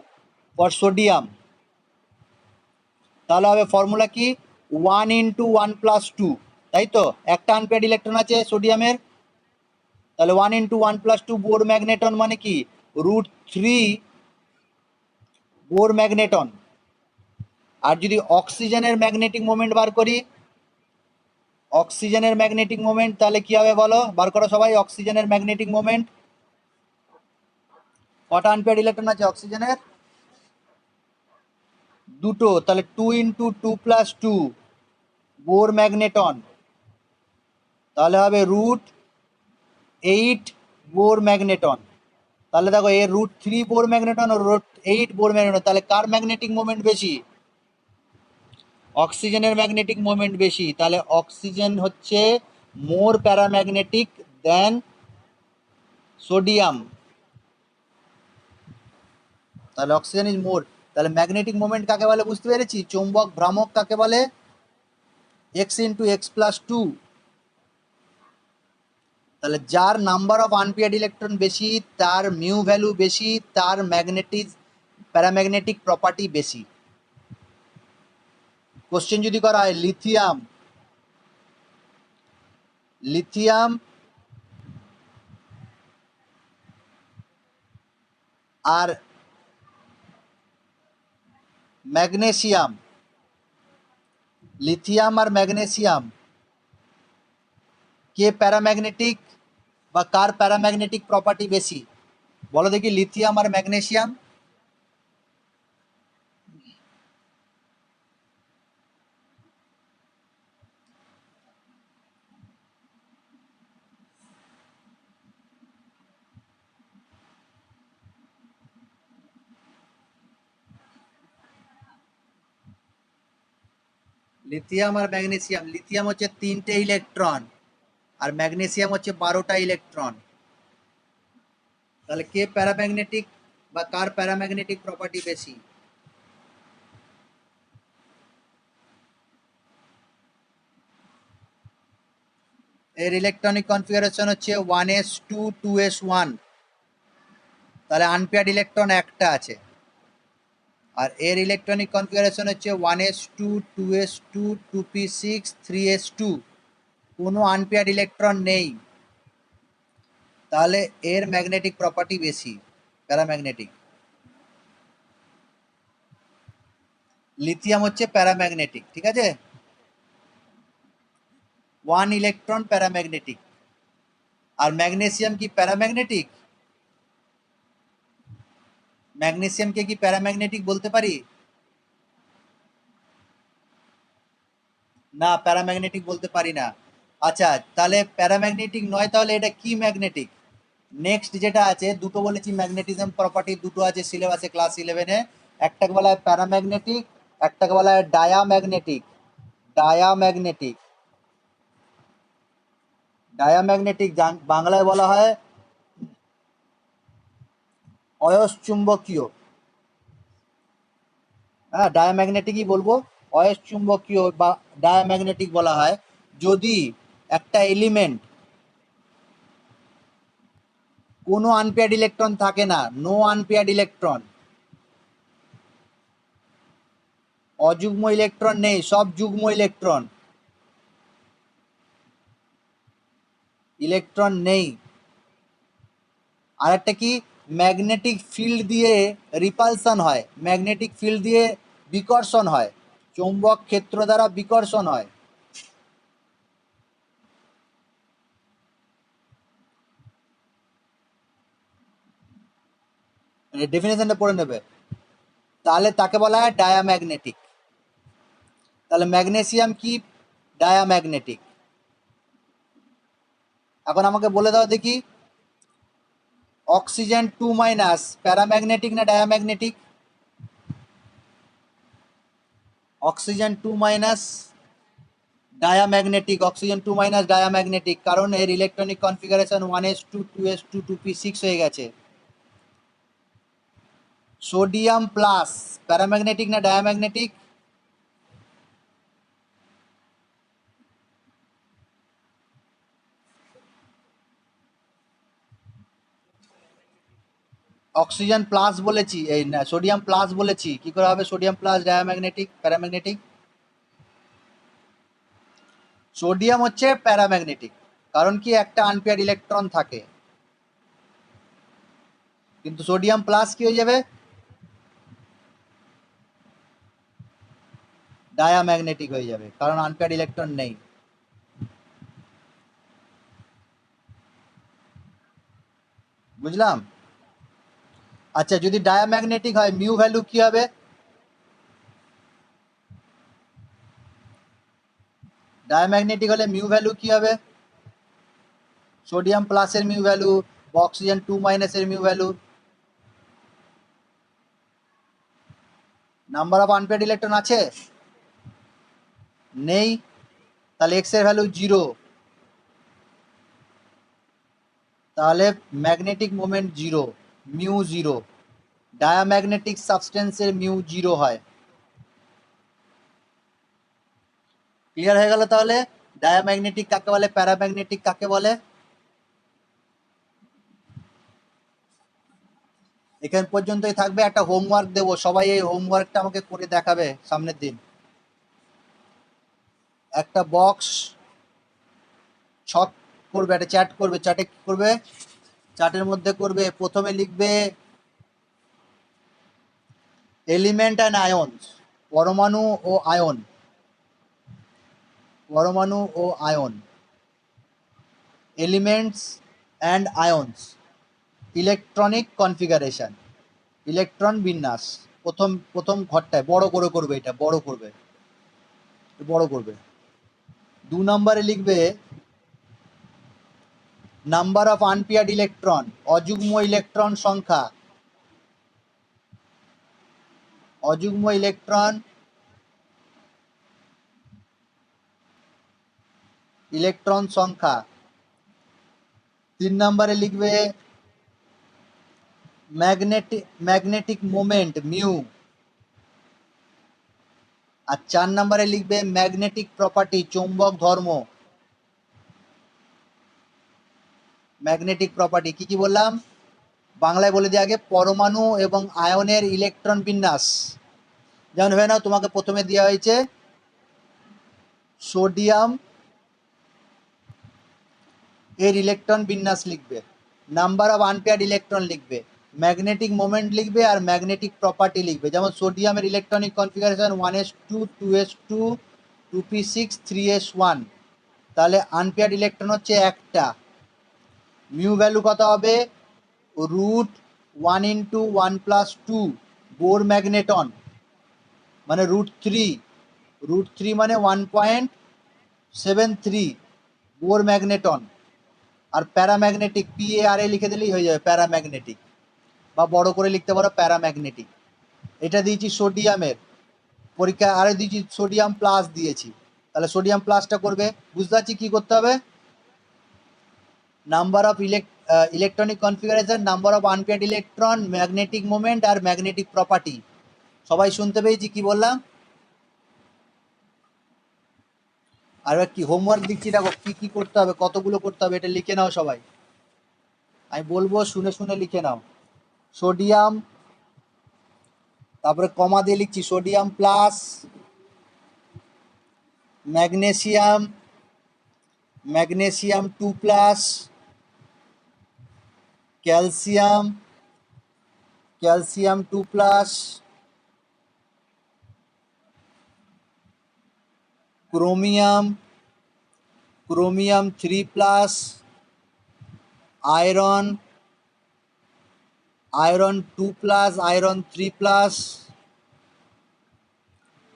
ফর সোডিয়াম, তাহলে হবে ফর্মুলা কি? 1 ইন্টু 1 প্লাস 2, তাই তো? একটা আনপেয়ার্ড ইলেকট্রন আছে সোডিয়ামের, তাহলে 1 ইন্টু 1 প্লাস 2 বোর ম্যাগনেটন, মানে কি √3 বোর ম্যাগনেটন। আর যদি অক্সিজেনের ম্যাগনেটিক মোমেন্ট বার করি, অক্সিজেনের ম্যাগনেটিক মোমেন্ট, তাহলে কি হবে বলো, বার করো সবাই। অক্সিজেনের ম্যাগনেটিক মোমেন্ট, কটা আনপেয়ার্ড ইলেকট্রন আছে অক্সিজেনের? 2টো। তাহলে 2 ইন্টু 2 প্লাস 2 বোর ম্যাগনেটন, তাহলে হবে √8 বোর ম্যাগনেটন। তাহলে দেখো, এর √3 বোর ম্যাগনেটন ও √8 বোর ম্যাগনেটন, তাহলে কার ম্যাগনেটিক মোমেন্ট বেশি? অক্সিজেনের ম্যাগনেটিক মোমেন্ট বেশি। তাহলে অক্সিজেন হচ্ছে মোর প্যারাম্যাগনেটিক দেন সোডিয়াম। তাহলে অক্সিজেন ইজ মোর। তাহলে ম্যাগনেটিক মোমেন্ট কাকে বলে বুঝতে পেরেছি? চৌম্বক ভ্রামক কাকে বলে? X into x plus 2। তাহলে যার নাম্বার অফ আনপেয়ার্ড ইলেকট্রন বেশি, তার মিউ ভ্যালু বেশি, তার প্যারাম্যাগনেটিক প্রপার্টি বেশি। কোশ্চেন যদি করা হয় লিথিয়াম, লিথিয়াম আর ম্যাগনেসিয়াম, লিথিয়াম আর ম্যাগনেসিয়াম কে প্যারাম্যাগনেটিক বা কার প্যারাম্যাগনেটিক প্রপার্টি বেশি? বলো দেখি, লিথিয়াম আর ম্যাগনেসিয়াম। লিথিয়াম আর ম্যাগনেসিয়াম, লিথিয়াম হচ্ছে 3টে ইলেকট্রন আর ম্যাগনেসিয়াম হচ্ছে 12টা ইলেকট্রন। তাহলে কে প্যারাম্যাগনেটিক বা কার প্যারাম্যাগনেটিক প্রপার্টি বেশি? এর ইলেকট্রনিক কনফিগারেশন হচ্ছে 1s2 2s1। তাহলে আনপেয়ার্ড ইলেকট্রন একটা আছে, আর এর ইলেকট্রনিক কনফিগারেশন হচ্ছে 1s2 2s2 2p6 3s2, কোনো আনপেয়ার্ড ইলেকট্রন নেই। তাহলে এর ম্যাগনেটিক প্রপার্টি বেশি, প্যারাম্যাগনেটিক। লিথিয়াম হচ্ছে প্যারাম্যাগনেটিক, ঠিক আছে, 1 ইলেকট্রন প্যারাম্যাগনেটিক। আর ম্যাগনেসিয়াম কি প্যারাম্যাগনেটিক? ম্যাগনেসিয়ামকে কি প্যারাম্যাগনেটিক বলতে পারি? না, প্যারাম্যাগনেটিক বলতে পারি না। আচ্ছা, তাহলে প্যারাম্যাগনেটিক নয়, তাহলে এটা কি ম্যাগনেটিক? নেক্সট যেটা আছে, দুটো বলেছি ম্যাগনেটিজম প্রপার্টি, দুটো আছে সিলেবাসে ক্লাস 11-এ। একটাকে বলা হয় প্যারাম্যাগনেটিক, একটাকে বলা হয় ডায়াম্যাগনেটিক। ডায়াম্যাগনেটিক, ডায়াম্যাগনেটিক বাংলায় বলা হয় অয়স্চুম্বকীয়। হ্যাঁ, ডায়াম্যাগনেটিকই বলবো, অয়স্চুম্বকীয় বা ডায়াম্যাগনেটিক বলা হয় যদি একটা এলিমেন্ট কোনো আনপেয়ার্ড ইলেকট্রন থাকে না, নো আনপেয়ার্ড ইলেকট্রন, অযুগ্ম ইলেকট্রন নেই, সব যুগ্ম ইলেকট্রন, ইলেকট্রন নেই। আর একটা কি, ম্যাগনেটিক ফিল্ড দিয়ে রিপালশন হয়, ম্যাগনেটিক ফিল্ড দিয়ে বিকর্ষণ হয়, চৌম্বক ক্ষেত্র দ্বারা বিকর্ষণ হয়। ডেফিনেশনটা পড়ে নেবে, তাহলে তাকে বলা হয় ডায়াম্যাগনেটিক। তাহলে ম্যাগনেসিয়াম কি ডায়াম্যাগনেটিক। এখন আমাকে বলে দাও দেখি, অক্সিজেন 2- প্যারাম্যাগনেটিক না diamagnetic? Oxygen 2- diamagnetic, oxygen 2- diamagnetic, কারণ এর electronic configuration 1s2 2s2 2p6 হয়ে গেছে। সোডিয়াম প্লাস প্যারাম্যাগনেটিক না ডায়াম্যাগনেটিক? অক্সিজেন প্লাস বলেছি, এই না সোডিয়াম প্লাস বলেছি, কি করে হবে sodium plus diamagnetic paramagnetic? Sodium হচ্ছে প্যারাম্যাগনেটিক, কারণ কি একটা আনপেয়ার ইলেকট্রন থাকে, কিন্তু সোডিয়াম প্লাস কি হয়ে যাবে, ডায়াম্যাগনেটিক হয়ে যাবে, কারণ আনপেয়ার ইলেকট্রন নেই। বুঝলাম। আচ্ছা, যদি ডায়াম্যাগনেটিক হয় মিউ ভ্যালু কি হবে? ডায়াম্যাগনেটিক হলে মিউ ভ্যালু কি হবে? সোডিয়াম প্লাসের মিউ ভ্যালু বা অক্সিজেন 2- এর mu value. Number of unpaired electron আছে? নেই, তাহলে এক্স এর ভ্যালু 0, তাহলে ম্যাগনেটিক মোমেন্ট 0, মিউ 0। ডায়াম্যাগনেটিক সাবস্টেন্সের মিউ 0 হয়। ক্লিয়ার হয়ে গেল? তাহলে ডায়াম্যাগনেটিক কাকে বলে, প্যারাম্যাগনেটিক কাকে বলে। এখান পর্যন্তই থাকবে। একটা হোমওয়ার্ক দেবো, সবাই এই হোমওয়ার্কটা আমাকে করে দেখাবে সামনের দিন। একটা বক্স ছক করবে, একটা চ্যাট করবে, চ্যাটে কি করবে, চার্টের মধ্যে করবে, প্রথমে লিখবে এলিমেন্ট অ্যান্ড আয়নস, পরমাণু ও আয়ন, পরমাণু ও আয়ন, elements and ions, electronic configuration, electron বিন্যাস। প্রথম প্রথম ঘরটায় বড় করে করবে, এটা বড় করবে, বড় করবে। 2 নম্বরে লিখবে নাম্বার অফ আনপেয়ার্ড ইলেকট্রন, অযুগ্ম ইলেকট্রন সংখ্যা, অযুগ্ম ইলেকট্রন, ইলেকট্রন সংখ্যা। 3 নম্বরে লিখবে ম্যাগনেটিক মোমেন্ট মিউ। আর 4 নম্বরে লিখবে ম্যাগনেটিক প্রপার্টি, চৌম্বক ধর্ম। ম্যাগনেটিক প্রপার্টি কি কি বললাম? বাংলায় বলে দিই আগে, পরমাণু এবং আয়নের ইলেকট্রন বিন্যাস। যেমন ভেবে নাও তোমাকে প্রথমে দেওয়া হয়েছে সোডিয়াম এর ইলেকট্রন বিন্যাস লিখবে, নাম্বার অফ আনপেয়ার্ড ইলেকট্রন লিখবে, ম্যাগনেটিক মোমেন্ট লিখবে আর ম্যাগনেটিক প্রপার্টি লিখবে। যেমন সোডিয়ামের electronic configuration 1s2 2s2 2p6 3s1, তাহলে আনপেয়ার্ড ইলেকট্রন হচ্ছে একটা। মিউ ভ্যালু কত হবে? √1 × 1 + 2 বোর ম্যাগনেটন, মানে √3, √3 মানে 1.73 বোর ম্যাগনেটন। আর প্যারাম্যাগনেটিক PARA লিখে দিলেই হয়ে যাবে, প্যারাম্যাগনেটিক, বা বড় করে লিখতে পারো প্যারাম্যাগনেটিক। এটা দিয়েছি সোডিয়ামের, পরীক্ষা আরে দিয়েছি সোডিয়াম প্লাস দিয়েছি, তাহলে সোডিয়াম প্লাসটা করবে। বুঝতে পারছি কী করতে হবে? Number of electronic configuration, number of unpaired electron, magnetic moment আর ম্যাগনেটিক প্রপার্টি। সবাই শুনতে পেয়েছি কি বললাম? আর কি হোমওয়ার্ক দিচ্ছি, দেখো কি কি করতে হবে, কতগুলো করতে হবে, এটা লিখে নাও সবাই। আমি বলবো শুনে শুনে লিখে নাও। সোডিয়াম, তারপরে কমা দিয়ে লিখছি sodium plus, magnesium, magnesium 2+, calcium, calcium 2+, chromium, chromium 3+, iron, iron 2+, iron 3+,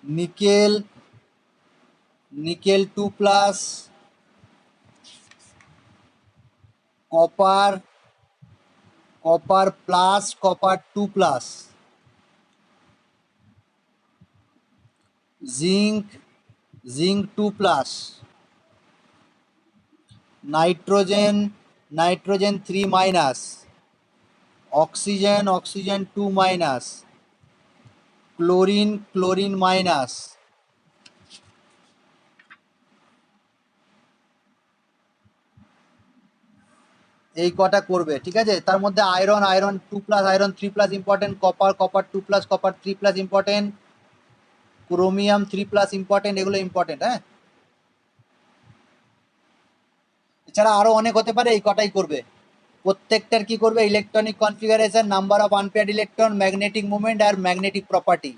nickel, nickel 2+, copper, copper plus, copper 2+, zinc, zinc 2+, nitrogen, nitrogen 3-, oxygen, oxygen 2-, chlorine, chlorine -। এই কটা করবে, ঠিক আছে? তার মধ্যে iron, iron 2+, iron 3+ important, copper, copper 2+, copper 3+ important, chromium 3+ important, এগুলো important. হ্যাঁ, এছাড়া আরো অনেক হতে পারে, এই কটাই করবে। প্রত্যেকটার কি করবে? Electronic configuration, number of unpaired electron, magnetic movement আর ম্যাগনেটিক প্রপার্টি।